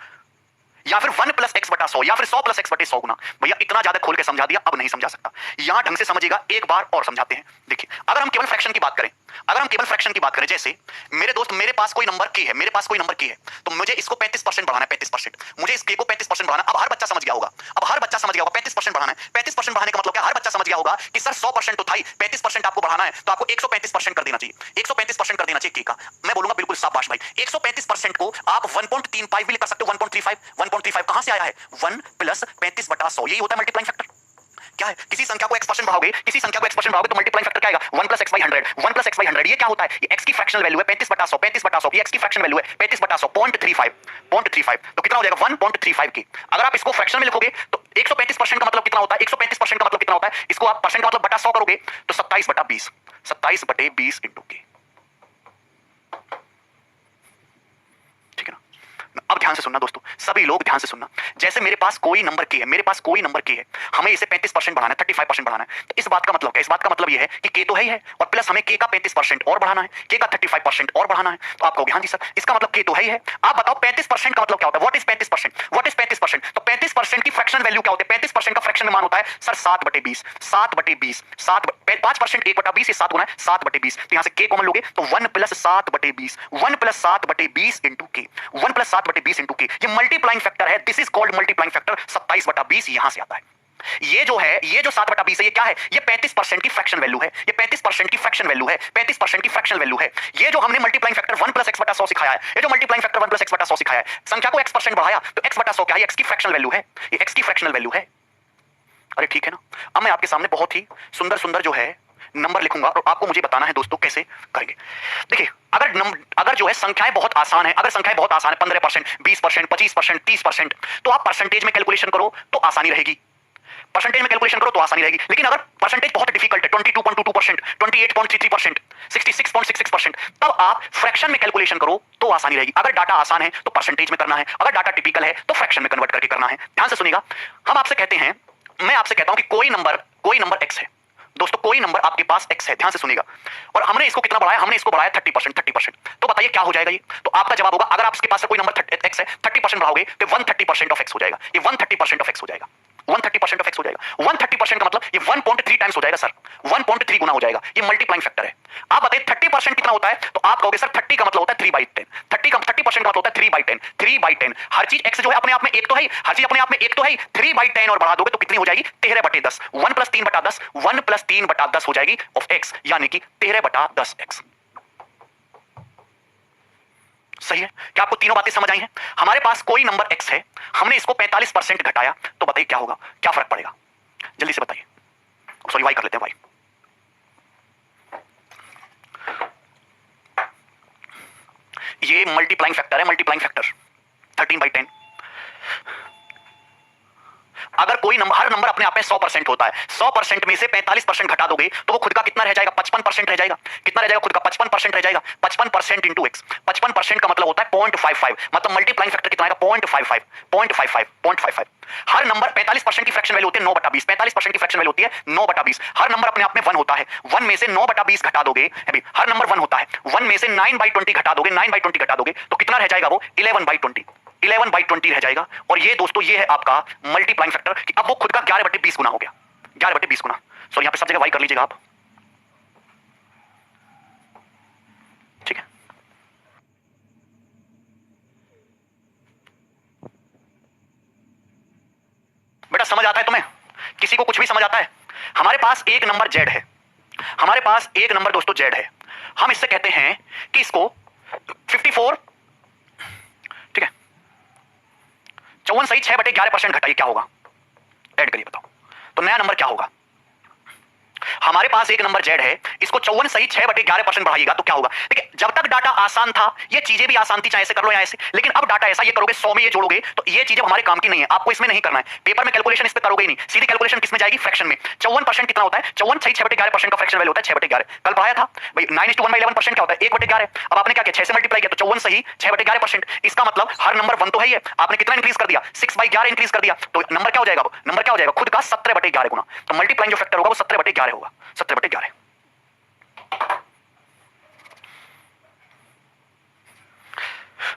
या फिर 1 + x/100, या फिर 100 + x/100 गुना। भैया इतना ज्यादा खोल के समझा दिया, अब नहीं समझा सकता। यहां ढंग से समझिएगा, एक बार और समझाते हैं। देखिए अगर हम केवल फ्रैक्शन की बात करें, अगर हम केवल फ्रैक्शन की बात करें, जैसे मेरे दोस्त, मेरे पास कोई नंबर के है, मेरे पास कोई नंबर के है, तो मुझे इसको 35% बढ़ाना है, 35%, मुझे इस के को 35% बढ़ाना। अब हर बच्चा समझ गया होगा, अब हर बच्चा समझ गया होगा 35% बढ़ाना है। 35% बढ़ाने का मतलब क्या? हर बच्चा समझ गया होगा कि सर 100% तो था ही, 35% आपको बढ़ाना है तो आपको 135% कर देना चाहिए, 135% कर देना चाहिए के का। मैं बोलूंगा बिल्कुल शाबाश भाई। 135% को आप 1.35 भी लिख सकते हो, 1.35, 1.35 कहां से आया है? 1 + 35/100, यही होता है मल्टीप्लाइंग फैक्टर, क्या है? किसी संख्या को x% बढ़ाओगे, किसी संख्या को x% बढ़ाओगे तो मल्टीप्लाइंग फैक्टर क्या आएगा? 1 + x/100, 1 + x/100। ये क्या होता है? ये x की फ्रैक्शनल वैल्यू है 35/100, 35/100। ये x की फ्रैक्शनल वैल्यू है 35/100, 0.35। तो कितना हो जाएगा? 1.35 की। अगर आप इसको फ्रैक्शन में लिखोगे तो 135% का मतलब कितना होता है? 135% का मतलब कितना होता है? इसको आप परसेंट का मतलब बटा 100 करोगे तो 27/20, 27/20 × k। ठीक है ना? अब ध्यान से सुनना दोस्तों, सभी लोग ध्यान से सुनना। जैसे मेरे पास कोई नंबर k है, मेरे पास कोई नंबर k है, हमें इसे 35% बढ़ाना है, 35% बढ़ाना है। तो इस बात का मतलब क्या? इस बात का मतलब ये है कि k तो है ही है और प्लस हमें k का 35% और बढ़ाना है, k का 35% और बढ़ाना है। तो आप कहोगे हाँ जी सर, इसका मतलब k तो है ही है। आप बताओ 35% का मतलब क्या होता है? What is 35%? What is 35%? तो 35% की फ्रैक्शन वैल्यू क्या होती है? 35% का फ्रैक्शन मान होता है सर 7/20, 7/20, 5% 1/20, ये 7 गुना है 7/20। तो यहां से k कॉमन लोगे तो 1 + 7/20, 1 + 7/20 × k, 1 + 7/20 × k। ये मल्टीप्लाइंग फैक्टर है, this is called multiplying factor. 27/20 यहां से आता है। ये जो है, ये जो 7/20 है, ये क्या है? ये 35% की फ्रैक्शन वैल्यू है। ये 35% की फ्रैक्शन वैल्यू है, 35% की फ्रैक्शन वैल्यू है। ये जो हमने मल्टीप्लाइंग फैक्टर 1 + x/100 सिखाया है, ये जो मल्टीप्लाइंग फैक्टर 1 + x/100 सिखाया है, संख्या को x% बढ़ाया तो x/100 क्या है? x की फ्रैक्शनल वैल्यू है, ये x की फ्रैक्शनल वैल्यू है। अरे ठीक है ना? अब मैं आपके सामने बहुत ही सुंदर सुंदर जो है नंबर लिखूंगा और आपको मुझे बताना है दोस्तों कैसे करेंगे। देखिए, अगर जो है संख्याएं बहुत आसान है, अगर संख्याएं बहुत आसान है 15%, 20%, 25%, 30%, तो आप परसेंटेज में कैलकुलेशन करो तो आसानी रहेगी। परसेंटेज में कैलकुलेशन करो तो आसानी रहेगी। लेकिन अगर परसेंटेज बहुत डिफिकल्ट है, 22.22%, 28.33%, 66.66%, तब आप फ्रैक्शन में कैलकुलेशन करो तो आसानी रहेगी। अगर डाटा आसान है तो परसेंटेज में करना है, अगर डाटा टिपिकल है तो फ्रैक्शन में कन्वर्ट करके करना है। ध्यान से सुनिएगा, हम आपसे कहते हैं, मैं आपसे कहता हूं कि कोई नंबर x है दोस्तों, कोई नंबर आपके पास x है। ध्यान से सुनिएगा, और हमने इसको कितना बढ़ाया? हमने इसको बढ़ाया 30%, 30%। तो बताइए क्या हो जाएगा ये? तो आपका जवाब होगा, अगर आपके पास कोई नंबर x है, 30% बढ़ाओगे तो 130% ऑफ x हो जाएगा। ये 130% ऑफ x हो जाएगा, 130% ऑफ x हो जाएगा। 130% का मतलब ये 1.3 टाइम्स हो जाएगा सर, 1.3 गुना हो जाएगा। ये मल्टीप्लाइंग फैक्टर है। आप बताइए 30% कितना होता है? तो आप कहोगे सर 30 का मतलब होता है 3/10, 30% का मतलब होता है 3/10, 3/10। हर चीज x जो है अपने आप में एक तो है, हर चीज अपने आप में एक तो है। 3/10 और बढ़ा दोगे तो कितनी हो जाएगी? 13/10। 1 + 3/10, 1 + 3/10 हो जाएगी ऑफ x, यानी कि 13/10x। सही है? क्या आपको तीनों बातें समझ आई हैं? हमारे पास कोई नंबर x है, हमने इसको 45% घटाया, तो बताइए क्या होगा, क्या फर्क पड़ेगा? जल्दी से बताइए। सॉरी, वाई कर लेते हैं, वाई। ये मल्टीप्लाइंग फैक्टर है, मल्टीप्लाइंग फैक्टर 13/10। अगर कोई नंबर, हर नंबर अपने आप में 100% होता है, 100% में से 45% घटा दोगे तो वो खुद का कितना रह जाएगा? 55% रह जाएगा। कितना रह जाएगा? खुद का 55% रह जाएगा। 55% इंटू x, 55% का मतलब होता है 0.55, मतलब मल्टीप्लाइंग फैक्टर कितना आएगा? 0.55, 0.55, 0.55। हर नंबर 45% की फ्रैक्शन वैल्यू होती है 9/20, 45% की फ्रैक्शन वैल्यू होती है 9/20। हर नंबर अपने आप में 1 होता है, 1 में से 9/20 घटा दोगे, अभी हर नंबर 1 होता है, 1 में से 9/20 घटा दोगे, 9/20 घटा दोगे तो कितना रह जाएगा? वो 11/20, 11/20 रह जाएगा। और ये दोस्तों, ये है आपका मल्टीप्लाइंग फैक्टर कि अब वो खुद का 11/20 गुना हो गया, 11/20 गुना। सो यहां पे सब जगह वाई कर लीजिएगा आप, ठीक है? बेटा समझ आता है तुम्हें? किसी को कुछ भी समझ आता है? हमारे पास एक नंबर z है, हमारे पास एक नंबर दोस्तों z है। हम इससे कहते हैं कि इसको 54, ठीक है, 54 सही 6/11% घटाइए, क्या होगा? ऐड करिए, बताओ तो नया नंबर क्या होगा? हमारे पास एक नंबर z है, इसको 54 सही 6/11% बढ़ाइएगा तो क्या होगा? देखिए, जब तक डाटा आसान था ये चीजें भी आसान थी, चाहे ऐसे कर लो या ऐसे, लेकिन अब डाटा ऐसा, ये करोगे 100 में ये जोड़ोगे तो ये चीजें हमारे काम की नहीं है, आपको इसमें नहीं करना है। पेपर में कैलकुलेशन इस पे करोगे ही नहीं, सीधी कैलकुलेशन किसमें जाएगी? फ्रैक्शन में। 54% कितना होता है? 54 सही 6/11% का फ्रैक्शन वैल्यू होता है 6/11। कल पढ़ाया था भाई 9:1/11% क्या होता है? 1/11। अब आपने क्या किया? 6 से मल्टीप्लाई किया तो 54 सही 6/11%। इसका मतलब हर नंबर 1 तो है ही है, आपने कितना इंक्रीज कर दिया? 6/11 इंक्रीज कर दिया, तो नंबर क्या हो जाएगा? नंबर क्या हो जाएगा? खुद का 17/11 गुना। तो मल्टीप्लाइंग जो फैक्टर होगा वो 17/11 होगा, 17/11।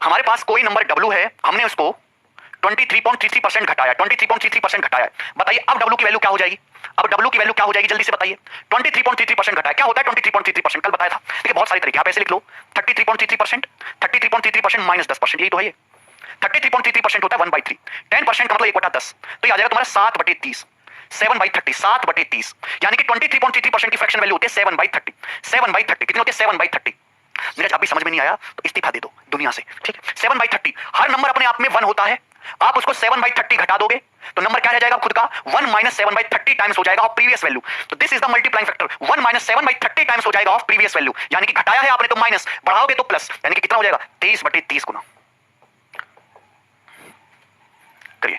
हमारे पास कोई नंबर W है, हमने उसको 23.33% घटाया, 23.33% घटाया। बताइए अब W की वैल्यू क्या हो जाएगी? अब W की वैल्यू क्या हो जाएगी? जल्दी से बताइए। 23.33% घटाया, क्या होता है 23.33%? कल बताया था। देखिए बहुत सारे तरीके, आप ऐसे लिख लो 33.33%, 33.33% माइनस 10%, यही तो है ये। 33.33% होता है 1/3, 10% का मतलब 1/10, तो ये आ जाएगा तुम्हारा 7/30, 7/30, 7/30, यानी कि 23.33% की फ्रैक्शन वैल्यू होती है 7/30, 7/30 कितनी होती है? 7/30। नीरज अभी समझ में नहीं आया तो इस्तीफा दे दो दुनिया से, ठीक है? 7/30, हर नंबर अपने आप में 1 होता है, आप उसको 7/30 घटा दोगे तो नंबर क्या रह जाएगा खुद का 1 माइनस 7/30 टाइम्स हो जाएगा ऑफ प्रीवियस वैल्यू। तो this is the multiplying factor 1 minus 7/30 times हो जाएगा ऑफ प्रीवियस वैल्यू, यानी कि घटाया है आपने तो माइनस, बढ़ाओगे तो प्लस, यानी कि कितना हो जाएगा 23/30 गुना। करिए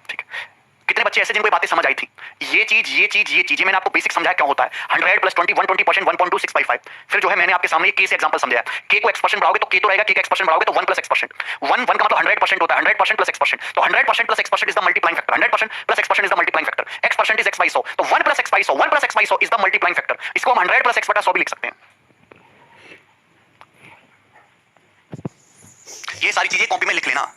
ठीक है। कितने बच्चे ऐसे जिनको ये बातें समझ आई थी? ये चीज मैंने आपको बेसिक समझाया क्या होता है। 100 प्लस 20 120% 1.2655। फिर जो है मैंने आपके सामने के से एग्जांपल समझाया। के को x% बढ़ाओगे तो के तो रहेगा, के का x% बढ़ाओगे तो 1 प्लस x%। 1 का मतलब 100% होता है, 100% प्लस x%। तो 100% plus x% is the multiplying factor, 100% plus x% is the multiplying factor. x% is x/100, तो 1 plus x/100, 1 plus x/100 is the multiplying factor. इसको हम 100 प्लस x/100 भी लिख सकते हैं। ये सारी चीजें कॉपी में लिख लेना।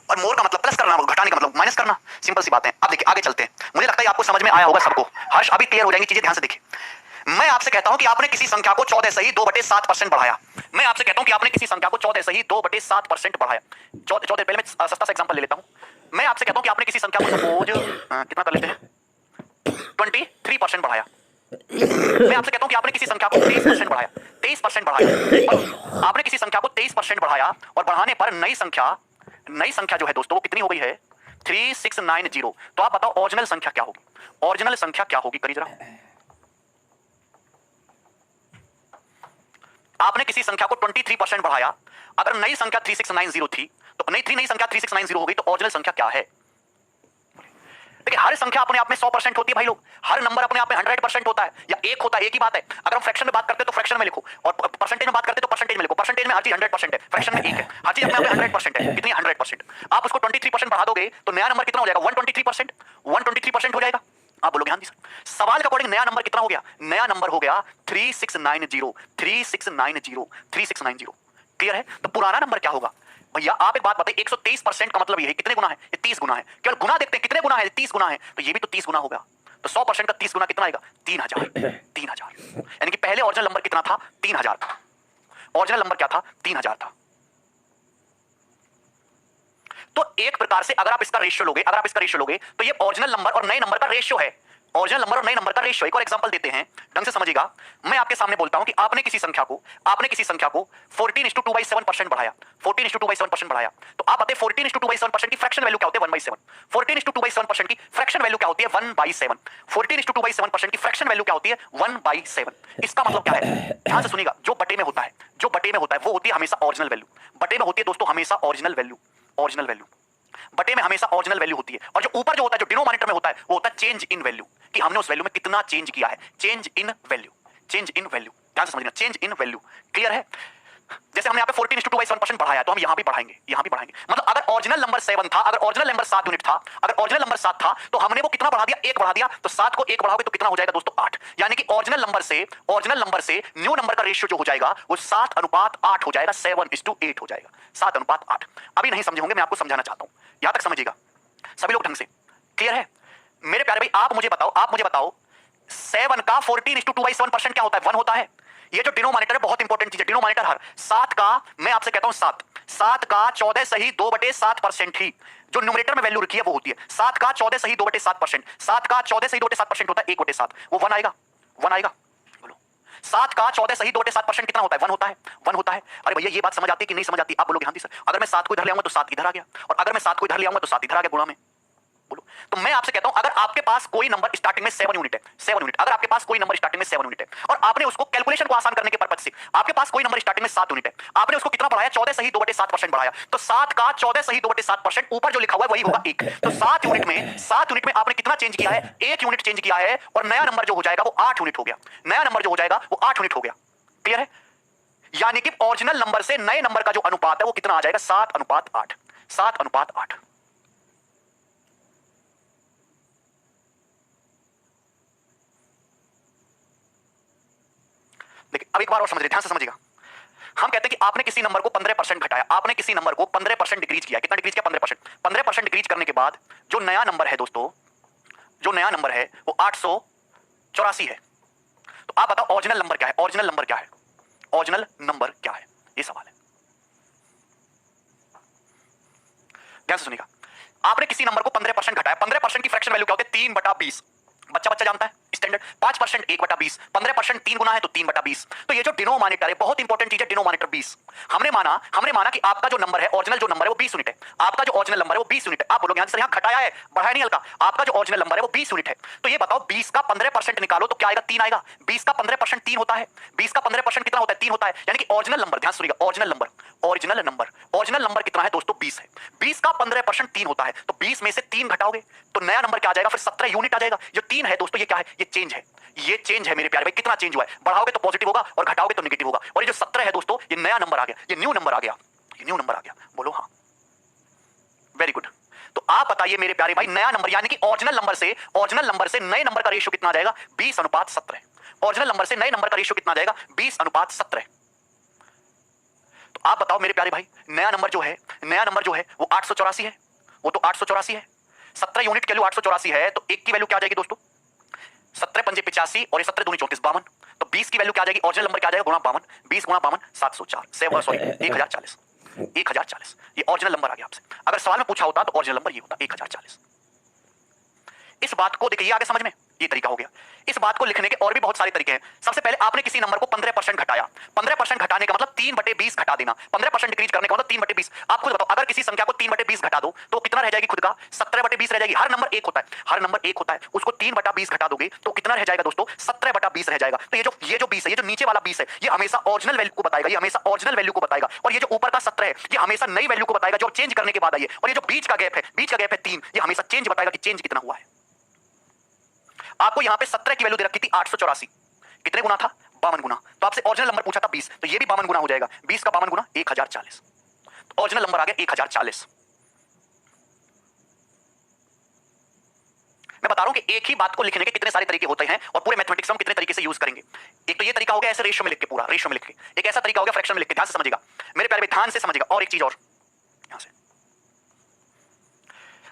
और मोर का मतलब प्लस करना, घटाने का मतलब माइनस करना, सिंपल सी बात है। अब देखिए आगे चलते हैं, मुझे लगता है आपको समझ में आया होगा सबको। हर्ष अभी क्लियर हो जाएंगी चीजें, ध्यान से देखिए। मैं आपसे कहता हूं कि आपने किसी संख्या को 14 सही 2/7% बढ़ाया। मैं आपसे कहता हूं कि आपने किसी संख्या को 14 सही 2/7% बढ़ाया। 14 पहले मैं सस्ता सा एग्जांपल ले लेता हूं। मैं आपसे कहता हूं कि आपने किसी संख्या को सपोज कितना कर लेते हैं 23% बढ़ाया। मैं आपसे कहता हूं कि आपने किसी संख्या को 23% बढ़ाया, 23% बढ़ाया, और आपने किसी संख्या को 23% बढ़ाया, और बढ़ाने पर नई संख्या जो है दोस्तों वो कितनी हो गई है 3690। तो आप बताओ ओरिजिनल संख्या क्या होगी? ओरिजिनल संख्या क्या होगी? करिए जरा। आपने किसी संख्या को 23% बढ़ाया, अगर नई संख्या 3690 थी तो नई संख्या 3690 हो गई, तो ओरिजिनल संख्या क्या है? देखिए हर संख्या अपने आप में 100% होती है भाई लोग, हर नंबर अपने आप में 100% होता है या एक होता है, एक ही बात है। अगर हम फ्रैक्शन में बात करते हैं तो फ्रैक्शन में लिखो, और परसेंटेज में बात करते हैं तो परसेंटेज में लिखो। परसेंटेज में हर चीज 100% है, फ्रैक्शन में एक है, हर चीज अपने आप में 100% है। कितनी 100%? आप उसको 23% बढ़ा दोगे तो नया नंबर कितना हो जाएगा 123%, 123% हो जाएगा। आप बोलोगे हाँ जी सर। सवाल के अकॉर्डिंग नया नंबर कितना हो गया? नया नंबर हो गया 3690, 3690, 3690। क्लियर है? तो पुराना नंबर क्या होगा भैया? आप एक बात बताइए, 123% का मतलब ये है कितने गुना है? ये 30 गुना है। केवल गुना देखते हैं कितने गुना है, 30 गुना है, तो ये भी तो 30 गुना होगा। तो 100% का 30 गुना कितना आएगा? 3000। 3000 यानी कि पहले ओरिजिनल नंबर कितना था? 3000 था। ओरिजिनल नंबर क्या था? 3000 था। तो एक प्रकार से अगर आप इसका रेशियो लोगे तो ये ओरिजिनल नंबर और नए नंबर का रेशियो है। ओरिजिनल नंबर और नए नंबर का रेशियो। एक और एग्जांपल देते हैं, ढंग से समझिएगा। मैं आपके सामने बोलता हूं कि आपने किसी संख्या को 14:2/7% बढ़ाया, 14:2/7% बढ़ाया। तो आप बताइए 14:2/7% की फ्रैक्शन वैल्यू क्या होती है? 1/7। 14:2/7% की फ्रैक्शन वैल्यू क्या होती है? 1/7। 14:2/7% की फ्रैक्शन वैल्यू क्या होती है? 1/7। इसका मतलब क्या है? ध्यान से सुनिएगा। जो बटे में होता है वो होती है हमेशा ओरिजिनल वैल्यू। बटे में होती है दोस्तों हमेशा ओरिजिनल वैल्यू। बटे में हमेशा ओरिजिनल वैल्यू होती है, और जो ऊपर जो होता है, जो डिनोमिनेटर में होता है, वो होता है चेंज इन वैल्यू, कि हमने उस वैल्यू में कितना चेंज किया है। Change in value, change in value, ध्यान से समझना, चेंज इन वैल्यू। क्लियर है? जैसे हमने यहाँ पे 14:2/7% बढ़ाया, तो हम यहाँ भी बढ़ाएंगे, मतलब अगर ओरिजिनल नंबर 7 था, अगर ओरिजिनल नंबर 7 यूनिट था, अगर ओरिजिनल नंबर 7 था, तो हमने वो कितना बढ़ा दिया? 1 बढ़ा दिया। तो 7 को 1 बढ़ाओगे तो कितना हो जाएगा दोस्तों? 8। यानी कि ओरिजिनल नंबर से न्यू नंबर का रेशियो जो हो जाएगा वो 7:8 हो जाएगा, 7:8 हो जाएगा, 7:8। अभी नहीं समझे होंगे, मैं आपको समझाना चाहता हूं, यहां तक समझिएगा सभी लोग ढंग से। क्लियर है? मेरे प्यारे भाई आप मुझे बताओ 7 का 14:2/7% क्या होता है? 1 होता है। ये जो डिनोमिनेटर है बहुत इंपॉर्टेंट चीज है, डिनोमिनेटर हर 7 का, मैं आपसे कहता हूं 7 का 14 सही 2/7% ही जो न्यूमरेटर में वैल्यू रखी है वो होती है। 7 का 14 सही 2/7%, 7 का 14 सही 2/7% होता है 1/7, वो 1 आएगा, 1 आएगा। बोलो 7 का 14 सही 2/7% कितना होता है? 1 होता है, 1 होता है। अरे भैया ये बात समझ आती है कि नहीं समझ आती? आप बोलोगे हाँ जी सर। अगर मैं 7 को इधर ले आऊंगा तो 7 इधर आ गया, और अगर मैं 7 को इधर ले आऊंगा तो 7 इधर आ गया गुणा में। बोलो। तो मैं आपसे कहता हूं अगर आपके पास कोई नंबर स्टार्टिंग में 7 यूनिट है, 7 यूनिट, अगर आपके पास कोई नंबर स्टार्टिंग में 7 यूनिट है, और आपने उसको कैलकुलेशन को आसान करने के पर्पज से आपके पास कोई नंबर स्टार्टिंग में 7 यूनिट है, आपने उसको कितना बढ़ाया? 14 सही 2/7% बढ़ाया। तो 7 का 14 सही 2/7%, ऊपर जो लिखा हुआ है वही होगा 1। तो 7 यूनिट में आपने कितना चेंज किया है? 1 यूनिट चेंज किया है, और नया नंबर जो हो जाएगा वो 8 यूनिट हो गया, नया नंबर जो हो जाएगा वो 8 यूनिट हो गया। क्लियर है? यानी कि ओरिजिनल नंबर से नए नंबर का जो अनुपात है वो कितना आ जाएगा? 7:8, 7:8। देखिए अब एक बार और समझिए, ध्यान से समझिएगा। हम कहते हैं कि आपने किसी नंबर को 15% घटाया, आपने किसी नंबर को 15% डिक्रीज किया। कितना डिक्रीज किया? 15%। 15% डिक्रीज करने के बाद जो नया नंबर है दोस्तों, जो नया नंबर है वो 884 है। तो आप बताओ ओरिजिनल नंबर क्या है? ओरिजिनल नंबर क्या है? ओरिजिनल नंबर क्या है? ये सवाल है, ध्यान से सुनिएगा। आपने किसी नंबर को 15% घटाया, 15% की फ्रैक्शन वैल्यू क्या होती है? 3/20। बच्चा जानता है स्टैंडर्ड 5% 1/20, 15% 3 गुना है तो 3/20। तो ये जो डिनोमिनेटर है, बहुत इंपॉर्टेंट चीज है डिनोमिनेटर 20। हमने माना कि आपका जो नंबर है, ओरिजिनल जो नंबर है वो 20 यूनिट है। आपका जो ओरिजिनल नंबर है वो 20 यूनिट है। आप बोलोगे सर यहाँ घटाया है, बढ़ाया नहीं हल्का। आपका जो ओरिजिनल नंबर है वो 20 यूनिट है। तो ये बताओ 20 का 15% निकालो तो क्या आएगा? 3 आएगा। 20 का 15% 3 होता है। 20 का 15% कितना होता है? 3 होता है। यानी कि ओरिजिनल नंबर, ध्यान सुनिएगा, ओरिजिनल नंबर कितना है दोस्तों? 20 है। 20 का 15% 3 होता है, तो 20 में से 3 घटाओगे तो नया नंबर क्या आ जाएगा? फिर 17 यूनिट आ जाएगा। जो 3 है दोस्तों ये क्या है? ये चेंज है। ये चेंज है मेरे प्यारे भाई। कितना चेंज हुआ है? बढ़ाओगे तो पॉजिटिव होगा और घटाओगे तो नेगेटिव होगा। और ये जो 17 है दोस्तों, ये नया नंबर आ गया, ये न्यू नंबर आ गया, ये न्यू नंबर आ गया। बोलो हाँ, वेरी गुड। तो आप बताइए मेरे प्यारे भाई, नया नंबर यानी कि ओरिजिनल नंबर से नए नंबर का रेशियो कितना आ जाएगा? 20:17। ओरिजिनल नंबर से नए नंबर का रेशियो कितना आ जाएगा? 20:17। तो आप बताओ मेरे प्यारे भाई, नया नंबर जो है वो 884 है। वो तो 884 है। 17 यूनिट की वैल्यू 884 है, तो 1 की वैल्यू क्या आ जाएगी दोस्तों? 17 पंजे 85 और ये 17 दूनी 34, 52। तो 20 की वैल्यू क्या आ जाएगी? ओरिजिनल नंबर क्या आ जाएगा? गुणा 52। 20 गुणा 52 704, सॉरी 1040। 1040 ये ओरिजिनल नंबर आ गया आपसे। अगर सवाल में पूछा होता तो ओरिजिनल नंबर ये होता 1040। इस बात को देखिए आगे समझ में, ये तरीका हो गया। इस बात को लिखने के और भी बहुत सारे तरीके हैं। सबसे पहले आपने किसी नंबर को 15% घटाया। 15% घटाने का मतलब 3/20 घटा देना। 15% डिक्रीज करने का मतलब 3/20। आप खुद बताओ, अगर किसी संख्या को 3/20 घटा दो तो कितना रह जाएगी? खुद का 17/20 रह जाएगी। हर नंबर एक होता है, उसको 3/20 घटा दोगे तो कितना रह जाएगा दोस्तों? 17/20 रह जाएगा। तो ये जो 20 है, ये जो नीचे वाला 20 है, ये हमेशा ओरिजिनल वैल्यू को बताएगा, ये हमेशा ओरिजिनल वैल्यू को बताएगा। और ये जो ऊपर का 17 है, ये हमेशा नई वैल्यू को बताएगा जो चेंज करने के बाद आई है। और ये जो बीच का गैप है 3, ये हमेशा चेंज बताएगा कि चेंज कितना हुआ है। आपको यहां पे 17 की वैल्यू दे रखी थी 884, कितने गुना था? 52 गुना। तो आपसे ओरिजिनल नंबर पूछा था 20, तो ये भी 52 गुना हो जाएगा। 20 का 52 गुना 1040, तो ओरिजिनल नंबर आ गया 1040। मैं बता रहा हूं कि एक ही बात को लिखने के कितने सारे तरीके होते हैं और पूरे मैथमेटिक्स में कितने तरीके से यूज करेंगे। एक तो ये तरीका हो गया ऐसे रेशियो में लिख के, पूरा रेशियो में लिख के। एक ऐसा तरीका हो गया फ्रैक्शन में लिख के। ध्यान से समझिएगा मेरे प्यारे, ध्यान से समझिएगा। और एक चीज और, यहां से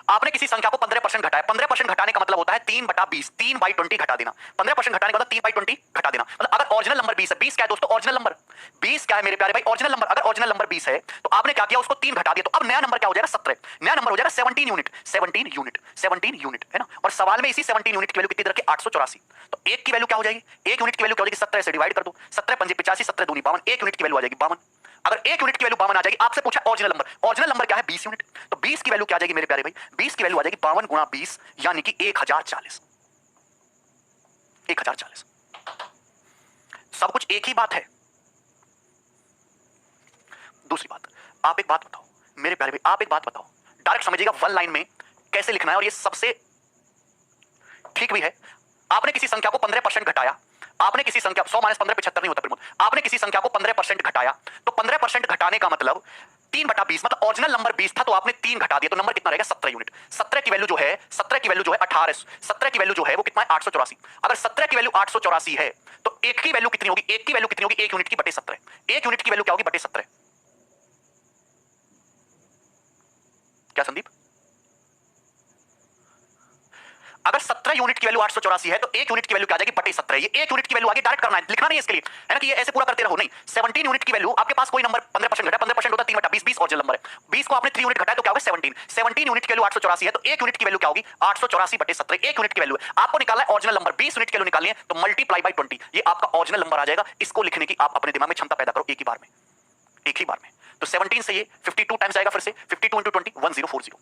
आपने किसी संख्या को 15% घटाया। 15% घटाने का मतलब होता है 3/20, 3/20 घटा देना। 15% घटाने का मतलब 3/20 घटा देना। मतलब अगर ओरिजिनल नंबर 20 है, 20 क्या है दोस्तों? ओरिजिनल नंबर 20 क्या है मेरे प्यारे भाई? Original number. अगर ओरिजिनल नंबर 20 है तो आपने क्या किया? उसको 3 घटा दिया, तो अब नया नंबर क्या हो जाएगा? 17। नया नंबर हो जाएगा 17 यूनिट, 17 यूनिट है ना। और सवाल में इसी 17 यूनिट की वैल्यू कितनी दे रखी? 884। तो 1 की वैल्यू क्या हो जाएगी? 1 यूनिट की वैल्यू क्या हो जाएगी? 17 से डिवाइड कर दो। 17 पंजे 85, 17 दूनी 52, 1 यूनिट की वैल्यू आ जाएगी 52। अगर 1 यूनिट की वैल्यू 52 आ जाएगी, आपसे पूछा ओरिजिनल नंबर क्या है? 20 यूनिट। तो 20 की वैल्यू क्या आ जाएगी मेरे प्यारे भाई? 20 की वैल्यू आ जाएगी 52 गुणा 20, यानी कि 1040। 1040। सब कुछ एक ही बात है। दूसरी बात, आप एक बात बताओ मेरे प्यारे भाई, आप एक बात बताओ, डायरेक्ट समझिएगा, वन लाइन में कैसे लिखना है, और ये सबसे ठीक भी है। आपने किसी संख्या को 15% घटाया। आपने किसी संख्या 100 - 15 75 नहीं होता प्रमोद। आपने किसी संख्या को 15% घटाया, तो 15% घटाने का मतलब 3/20, मतलब ओरिजिनल नंबर 20 था तो आपने 3 घटा दिया, तो नंबर कितना रहेगा? 17 यूनिट। 17 की वैल्यू जो है 17 की वैल्यू जो है 18, 17 की वैल्यू जो है वो कितना है? 884। अगर 17 की वैल्यू 884 है तो 1 की वैल्यू कितनी होगी? 1 की वैल्यू कितनी होगी? 1 यूनिट की बटे 17। 1 यूनिट की वैल्यू क्या होगी? बटे 17। क्या संदीप? अगर 17 यूनिट की वैल्यू 884 है तो 1 यूनिट की वैल्यू क्या आ जाएगी? बटे 17। ये 1 यूनिट की वैल्यू आगे डायरेक्ट करना है, लिखना नहीं है इसके लिए, है ना कि ये ऐसे पूरा करते रहो, नहीं। 17 यूनिट की वैल्यू, आपके पास कोई नंबर 15% घटा, 15% होता है 3/20, 20 ओरिजिनल नंबर है। 20 को आपने 3 यूनिट घटाया तो क्या होगा? 17। 17 यूनिट की वैल्यू 884 है तो 1 यूनिट की वैल्यू क्या होगी? 884 बटे 17। 1 यूनिट की वैल्यू है, आपको निकालना है ओरिजिनल नंबर। 20 यूनिट की वैल्यू निकालनी है तो मल्टीप्लाई बाय 20, ये आपका ओरिजिनल नंबर आ जाएगा। इसको लिखने की आप अपने दिमाग में क्षमता पैदा करो एक ही बार में, एक ही बार में। तो 17 से ये 52 टाइम्स आएगा, फिर से 52 × 20 1040।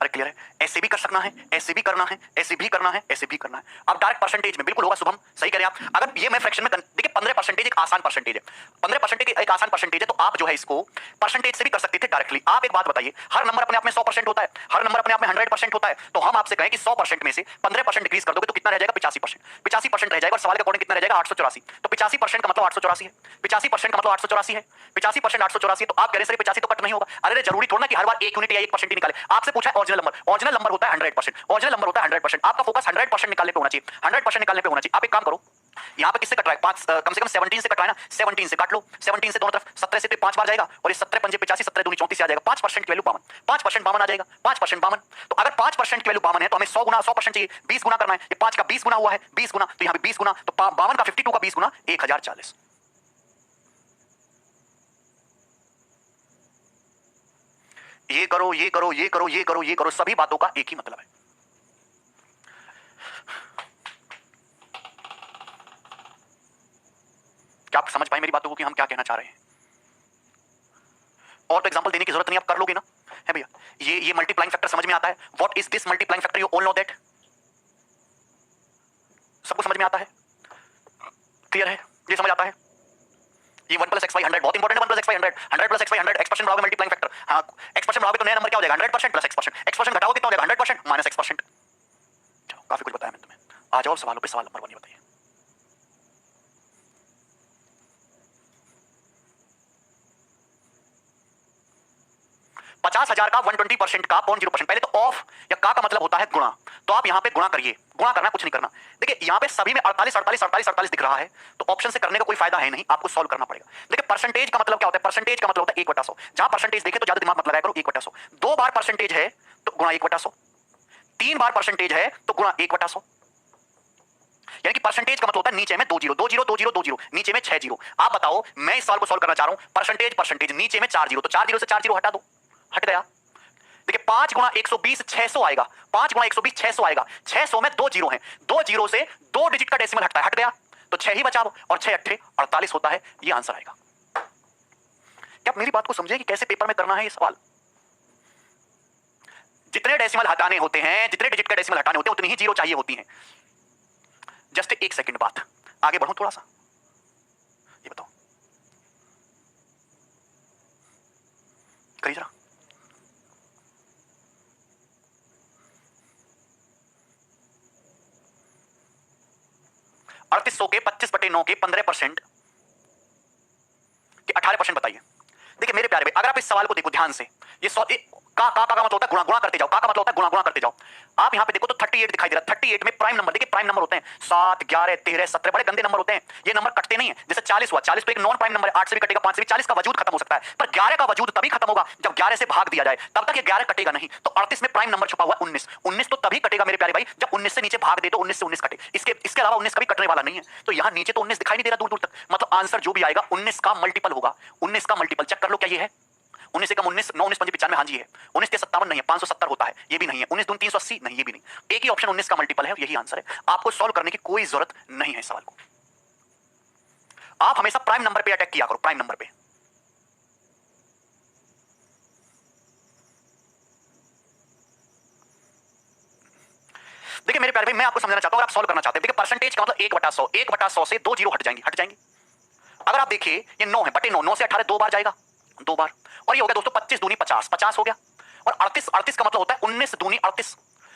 अरे क्लियर है? ऐसे भी कर सकना है, ऐसे भी करना है, ऐसे भी करना है, ऐसे भी करना है। अब डायरेक्ट परसेंटेज में बिल्कुल होगा। शुभम सही कह रहे हैं आप। अगर ये मैं फ्रैक्शन में देखिए 15% एक आसान परसेंटेज है, 15% एक आसान परसेंटेज है, तो आप जो है इसको परसेंटेज से भी कर सकते थे डायरेक्टली। आप एक बात बताइए, हर नंबर अपने आप में 100% होता है, हर नंबर अपने आप में 100% होता है। तो हम आपसे कहें कि 100% में से 15% डिक्रीज कर दोगे तो कितना रह जाएगा? 85%। 85% रह जाएगा, और सवाल के अकॉर्डिंग कितना रह जाएगा? 884। तो 85% का मतलब 884 है, 85% का मतलब 884 है, 85% 884। तो आप कह रहे सर 85 तो कट नहीं होगा। अरे जरूरी थोड़ा ना कि हर बार 1 यूनिट या 1% ही निकाले। आपसे पूछा है ओरिजिनल नंबर, ओरिजिनल नंबर होता है 100%, ओरिजिनल नंबर होता है 100%। आपका फोकस 100% निकालने पे होना चाहिए, 100% निकालने पे होना चाहिए। आप एक काम करो, यहाँ पे किससे कट रहा है? पांच, कम से कम 17 से कट रहा है ना, 17 से काट लो, 17 से दोनों तरफ 17 से तो 5 बार जाएगा और ये 17 पंजे 85, 17 दूनी 34 आ जाएगा। 5% की वैल्यू 52, 5% 52 आ जाएगा, 5% 52। तो अगर 5% की वैल्यू 52 है तो हमें 100 गुना 100% चाहिए, 20 गुना करना है। ये 5 का 20 गुना हुआ है, 20 गुना, तो यहाँ पे 20 गुना, तो 52 का 52 का 20 गुना 1040। ये करो, ये करो, ये करो, ये करो, ये करो, सभी बातों का एक ही मतलब है। क्या आप समझ पाए मेरी बातों को कि हम क्या कहना चाह रहे हैं? और तो एग्जांपल देने की जरूरत नहीं, आप कर लोगे ना, है भैया। ये मल्टीप्लाइंग फैक्टर समझ में आता है? What is this multiplying factor? You all know that. सबको समझ में आता है? क्लियर है? ये समझ आता है? ये 1 + x/100 बहुत इंपॉर्टेंट है। 1 + x/100, 100 + x/100 एक्सप्रेशन बनाओगे मल्टीप्लाइंग फैक्टर। हाँ, एक्सप्रेशन बनाओगे तो नया नंबर क्या हो जाएगा? 100% + x%। एक्सप्रेशन घटाओगे कितना हो जाएगा? 100% - x%। चलो, काफी कुछ बताया मैंने तुम्हें। आ जाओ सवालों पे। सवाल नंबर 1 ये बताइए। 50,000 का 120% का 0.0%। पहले तो ऑफ या का मतलब होता है गुणा, तो आप यहां पे गुणा करिए। गुणा करना, कुछ नहीं करना। देखिए यहां पे सभी में 48 48 48 48 दिख रहा है, तो ऑप्शन से करने का कोई फायदा है नहीं, आपको सॉल्व करना पड़ेगा। देखिए परसेंटेज का मतलब क्या होता है? परसेंटेज का मतलब होता है 1/100। जहां परसेंटेज देखे तो ज्यादा दिमाग मत लगाया करो, 1/100। 2 बार परसेंटेज है तो गुणा 1/100, 3 बार परसेंटेज है तो गुणा 1/100। यानी कि परसेंटेज का मतलब होता है नीचे में 2 जीरो, 2 जीरो, 2 जीरो, 2 जीरो, नीचे में 6 जीरो। आप बताओ, मैं इस सवाल को सॉल्व करना चाह रहा हूं, परसेंटेज परसेंटेज, नीचे में 4 जीरो, तो 4 जीरो से 4 जीरो हटा दो, हट गया। देखिए 5 गुणा 120 600 आएगा, 5 गुणा 120 600 आएगा। 600 में 2 जीरो हैं, 2 जीरो से 2 डिजिट का डेसिमल हटता है, हट गया, तो 6 ही बचा, और 6 अट्ठे 48 होता है। ये आंसर आएगा। क्या आप मेरी बात को समझे कि कैसे पेपर में करना है ये सवाल? जितने डेसिमल हटाने होते हैं, जितने डिजिट का डेसिमल हटाने होते हैं, उतनी ही जीरो चाहिए होती हैं। जस्ट 1 सेकंड बात, आगे बढ़ो थोड़ा सा। ये बताओ, करिए जरा। 3800 के 25/9 के 15% के 18% बताइए। देखिए मेरे प्यारे भाई, अगर आप इस सवाल को देखो ध्यान से, ये का मतलब होता है गुणा, गुणा करते जाओ। का मतलब होता है गुणा, गुणा करते जाओ। आप यहां पे देखो तो 38 दिखाई दे रहा है। 38 में प्राइम नंबर, देखिए प्राइम नंबर होते हैं 7 11 13 17, बड़े गंदे नंबर होते हैं। ये नंबर कटते नहीं है। जैसे 40 हुआ, 40 तो एक नॉन प्राइम नंबर है, 8 से भी कटेगा, 5 से भी। 40 का वजूद खत्म हो सकता है, पर 11 का वजूद तभी खत्म होगा जब 11 से भाग दिया जाए, तब तक ये 11 कटेगा नहीं। तो 38 में प्राइम नंबर छुपा हुआ 19, 19 तो तभी कटेगा मेरे प्यारे भाई जब 19 से नीचे भाग दे, तो 19 से 19 कटे। इसके अलावा 19 कभी कटने वाला नहीं है। तो यहां नीचे तो 19 दिखाई नहीं दे रहा दूर दूर तक, मतलब आंसर जो भी आएगा 19 का मल्टीपल होगा। 19 का मल्टीपल चेक कर लो, क्या ये है? 19 से कम 19, 9 19 5 95, हाँ जी है। 19 के 57 नहीं है, 570 होता है, ये भी नहीं है। 19 दूनी 380 नहीं, ये भी नहीं। एक ही ऑप्शन 19 का मल्टीपल है, यही आंसर है। आपको सॉल्व करने की कोई जरूरत नहीं है सवाल को। आप हमेशा प्राइम नंबर पे अटैक किया करो, प्राइम नंबर पे। देखिए मेरे प्यारे भाई, मैं आपको समझाना चाहता हूं, अगर आप सॉल्व करना चाहते हैं, देखिए परसेंटेज का मतलब 1/100, 1/100 से 2 जीरो हट जाएंगे, हट जाएंगे। अगर आप देखिए ये 9 है, बटे 9, 9 से 18 2 बार जाएगा, 2 बार, और ये हो गया दोस्तों 25 दूनी 50, 50 हो गया। और 38, 38 का मतलब होता है 19 दूनी 38।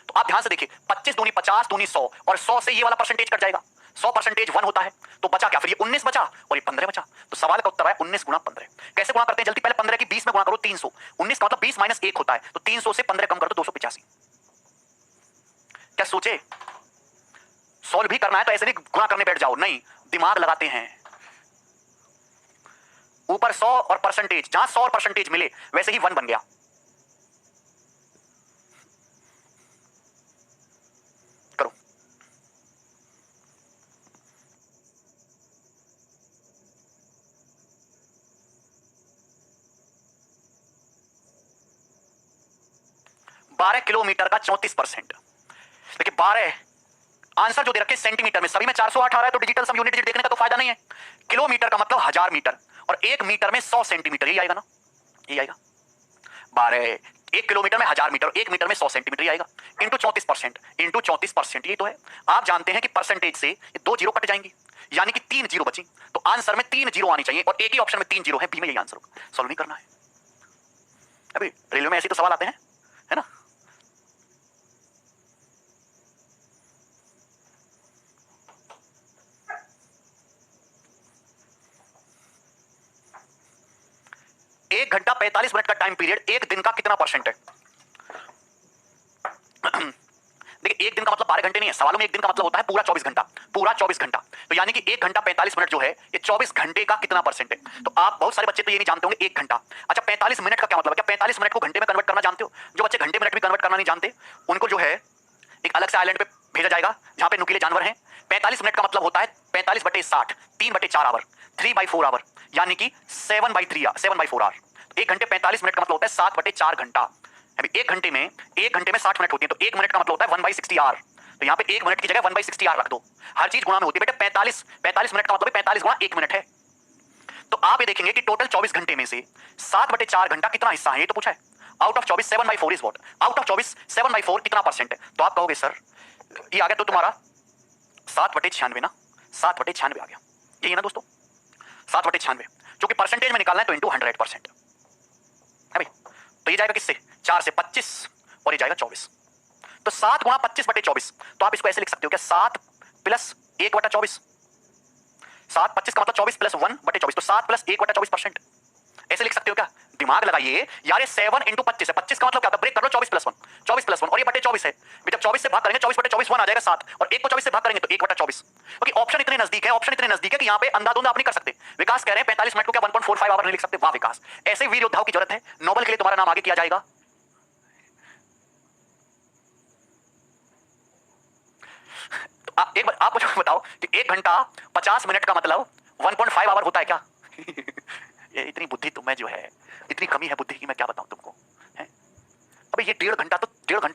तो आप ध्यान से देखिए, 25 दूनी 50 दूनी 100, और 100 से ये वाला परसेंटेज कट जाएगा। 100% 1 होता है, तो बचा क्या? फिर ये 19 बचा और ये 15 बचा। तो सवाल का उत्तर है 19 गुणा 15। कैसे गुणा करते हैं? जल्दी, पहले 15 की 20 में गुणा करो, 300। 19 का मतलब 20 - 1 होता है, तो 300 से 15 कम कर दो, 285। क्या सोचे? सॉल्व भी करना है तो ऐसे नहीं गुणा करने बैठ जाओ, नहीं, दिमाग लगाते हैं। ऊपर 100 और परसेंटेज, जहां 100 और परसेंटेज मिले वैसे ही 1 बन गया। करो। बारह किलोमीटर का 34%। देखिए 12, आंसर जो दे रखे सेंटीमीटर में, सभी में 408 आ रहा है, तो डिजिटल सम यूनिट डिजिट देखने का तो फायदा नहीं है। किलोमीटर का मतलब 1000 मीटर, और 1 मीटर में 100 सेंटीमीटर, यही आएगा ना, यही आएगा। 12, 1 किलोमीटर में 1000 मीटर, 1 मीटर में 100 सेंटीमीटर, ही आएगा। इंटू 34%, इंटू 34%, ये तो है। आप जानते हैं कि परसेंटेज से 2 जीरो कट जाएंगी, यानी कि 3 जीरो बची, तो आंसर में 3 जीरो आनी चाहिए, और एक ही ऑप्शन में 3 जीरो है, बी में यही आंसर होगा। सॉल्व नहीं करना है। अभी रेलवे में ऐसे तो सवाल आते हैं, है ना। एक घंटा 45 मिनट का टाइम पीरियड, एक दिन का कितना परसेंट है? देखिए एक दिन का मतलब 12 घंटे नहीं है, सवालों में एक दिन का मतलब होता है पूरा 24 घंटा, पूरा 24 घंटा। तो यानी कि 1 घंटा 45 मिनट जो है ये 24 घंटे का कितना परसेंट है? तो आप बहुत सारे बच्चे तो ये नहीं जानते होंगे 1 घंटा। अच्छा 45 मिनट का क्या मतलब है? क्या 45 मिनट को घंटे में कन्वर्ट करना जानते हो? जो बच्चे घंटे मिनट भी कन्वर्ट करना नहीं जानते उनको जो है एक अलग से आइलैंड पे भेजा जाएगा जहां पे नुकीले जानवर हैं। 45 मिनट का मतलब होता है 45/60, 3/4 आवर, 3/4 आवर, यानी कि 7/4 आवर। 1 घंटे 45 मिनट का मतलब होता है 7/4 घंटा। अभी 1 घंटे में 60 मिनट होती है, तो 1 मिनट का मतलब होता है 1/60 आवर। तो यहाँ पे 1 मिनट की जगह 1/60 आवर रख दो। हर चीज गुणा में होती है बेटे। 45 मिनट का मतलब 45 गुणा 1 मिनट है। तो आप ये देखेंगे कि टोटल 24 घंटे में से 7/4 घंटा कितना हिस्सा है, ये तो पूछा है। Out of 24 7/4 is what? Out of 24 7/4 कितना परसेंट है? तो आप कहोगे सर ये आ गया तो तुम्हारा 7/96 ना, 7/96 आ गया। यही है ना दोस्तों, 7/96, जो कि परसेंटेज में निकालना है तो इंटू 100% है भाई। तो ये जाएगा किससे? 4 से 25 और ये जाएगा 24। तो 7 गुणा 25/24, तो आप इसको ऐसे लिख सकते हो क्या? 7 प्लस 1/24। 7 25 का मतलब 24 प्लस 1/24, तो 7 प्लस 1/24%। ऐसे लिख सकते हो क्या? दिमाग लगाइए यार, ये 7 इंटू 25 है। 25 का मतलब क्या होता है? ब्रेक कर लो, 24 प्लस 1, 24 प्लस 1 और ये बटे 24 है। जब 24 से भाग करेंगे 24/24 1 आ जाएगा 7, और 1 को 24 से भाग करेंगे तो 1/24। क्योंकि ऑप्शन इतने नजदीक है, ऑप्शन इतने नजदीक है कि यहाँ पे अंधाधुंध आप नहीं कर सकते। विकास कह रहे हैं 45 मिनट को क्या 1.45 आवर नहीं लिख सकते? वाह विकास, ऐसे वीर योद्धाओं की जरूरत है। नोबेल के लिए तुम्हारा नाम आगे किया जाएगा। तो एक बार आप मुझे बताओ कि 1 घंटा 50 मिनट का मतलब 1.5 आवर होता है क्या? ये इतनी बुद्धि तुम्हें जो है, इतनी कमी है बुद्धि की, मैं क्या बताऊं तुमको है? अबे ये 1.5 घंटा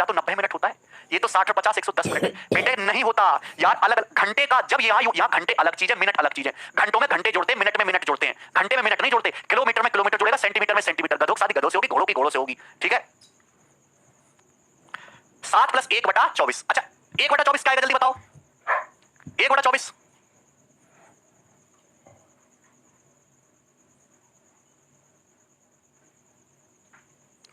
तो 90 मिनट होता है। ये तो 60 और 50 110 मिनट है। बेटे नहीं होता यार, अलग अलग घंटे का। जब यहाँ घंटे अलग चीज है, मिनट अलग चीज है। घंटों में घंटे जोड़ते हैं, मिनट में मिनट जोड़ते हैं। घंटे में मिनट नहीं जोड़ते, किलोमीटर में किलोमीटर जोड़ेगा, सेंटीमीटर में सेंटीमीटर। गधों की शादी गधों से होगी, घोड़ों की घोड़ों से होगी, ठीक है? 7 प्लस 1/24। अच्छा 1/24 क्या आएगा जल्दी बताओ? 1/24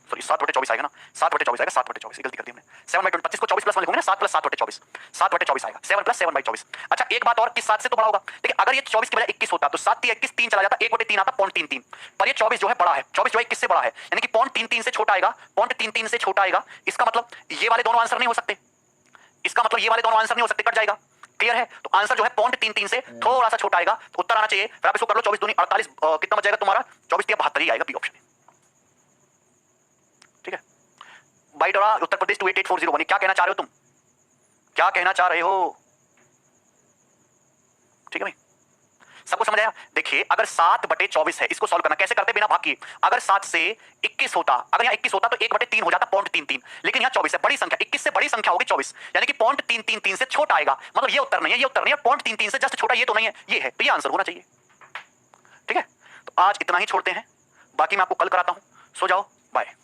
सॉरी 7/24 आएगा ना, 7/24 आएगा, 7/24 गलती कर दी हमने। 7/24 25 को 24 प्लस 1 लिखोगे ना, 7 प्लस 7/24, 7/24 आएगा। 7 प्लस 7/24। अच्छा एक बात और कि 7 से तो बड़ा होगा। देखिए अगर ये 24 की बजाय 21 होता तो 7 21 3 चला जाता, 1/3 आता 0.33। पर ये 24 जो है बड़ा है, 24 जो है 21 से बड़ा है, यानी कि 0.33 से छोटा आएगा, 0.33 से छोटा आएगा। इसका मतलब ये वाले दोनों आंसर नहीं हो सकते, इसका मतलब ये वाले दोनों आंसर नहीं हो सकते, कट जाएगा। क्लियर है? तो आंसर जो है 0.33 से थोड़ा सा छोटा आएगा, तो उत्तर आना चाहिए। फिर आप इसको कर लो, 24 दूनी 48, कितना बच जाएगा तुम्हारा? 24 3 72 ही आएगा, बी ऑप्शन। ठीक है? बाइडोरा उत्तर प्रदेश 288401। क्या कहना चाह रहे हो तुम? क्या कहना चाह रहे हो? ठीक है भाई, सबको समझ आया? देखिए अगर 7/24 है, इसको सॉल्व करना कैसे करते? बिना भाग किए। अगर 7 से 21 होता, अगर यहाँ 21 होता तो 1/3 हो जाता 0.33, लेकिन यहाँ 24 है, बड़ी संख्या, 21 से बड़ी संख्या होगी 24, यानी कि 0.333 से छोटा आएगा। मतलब ये उत्तर नहीं है, ये उत्तर नहीं है, 0.33 से जस्ट छोटा ये तो नहीं है, ये है, तो ये आंसर होना चाहिए। ठीक है? तो आज इतना ही छोड़ते हैं, बाकी मैं आपको कल कराता हूं। सो जाओ, बाय।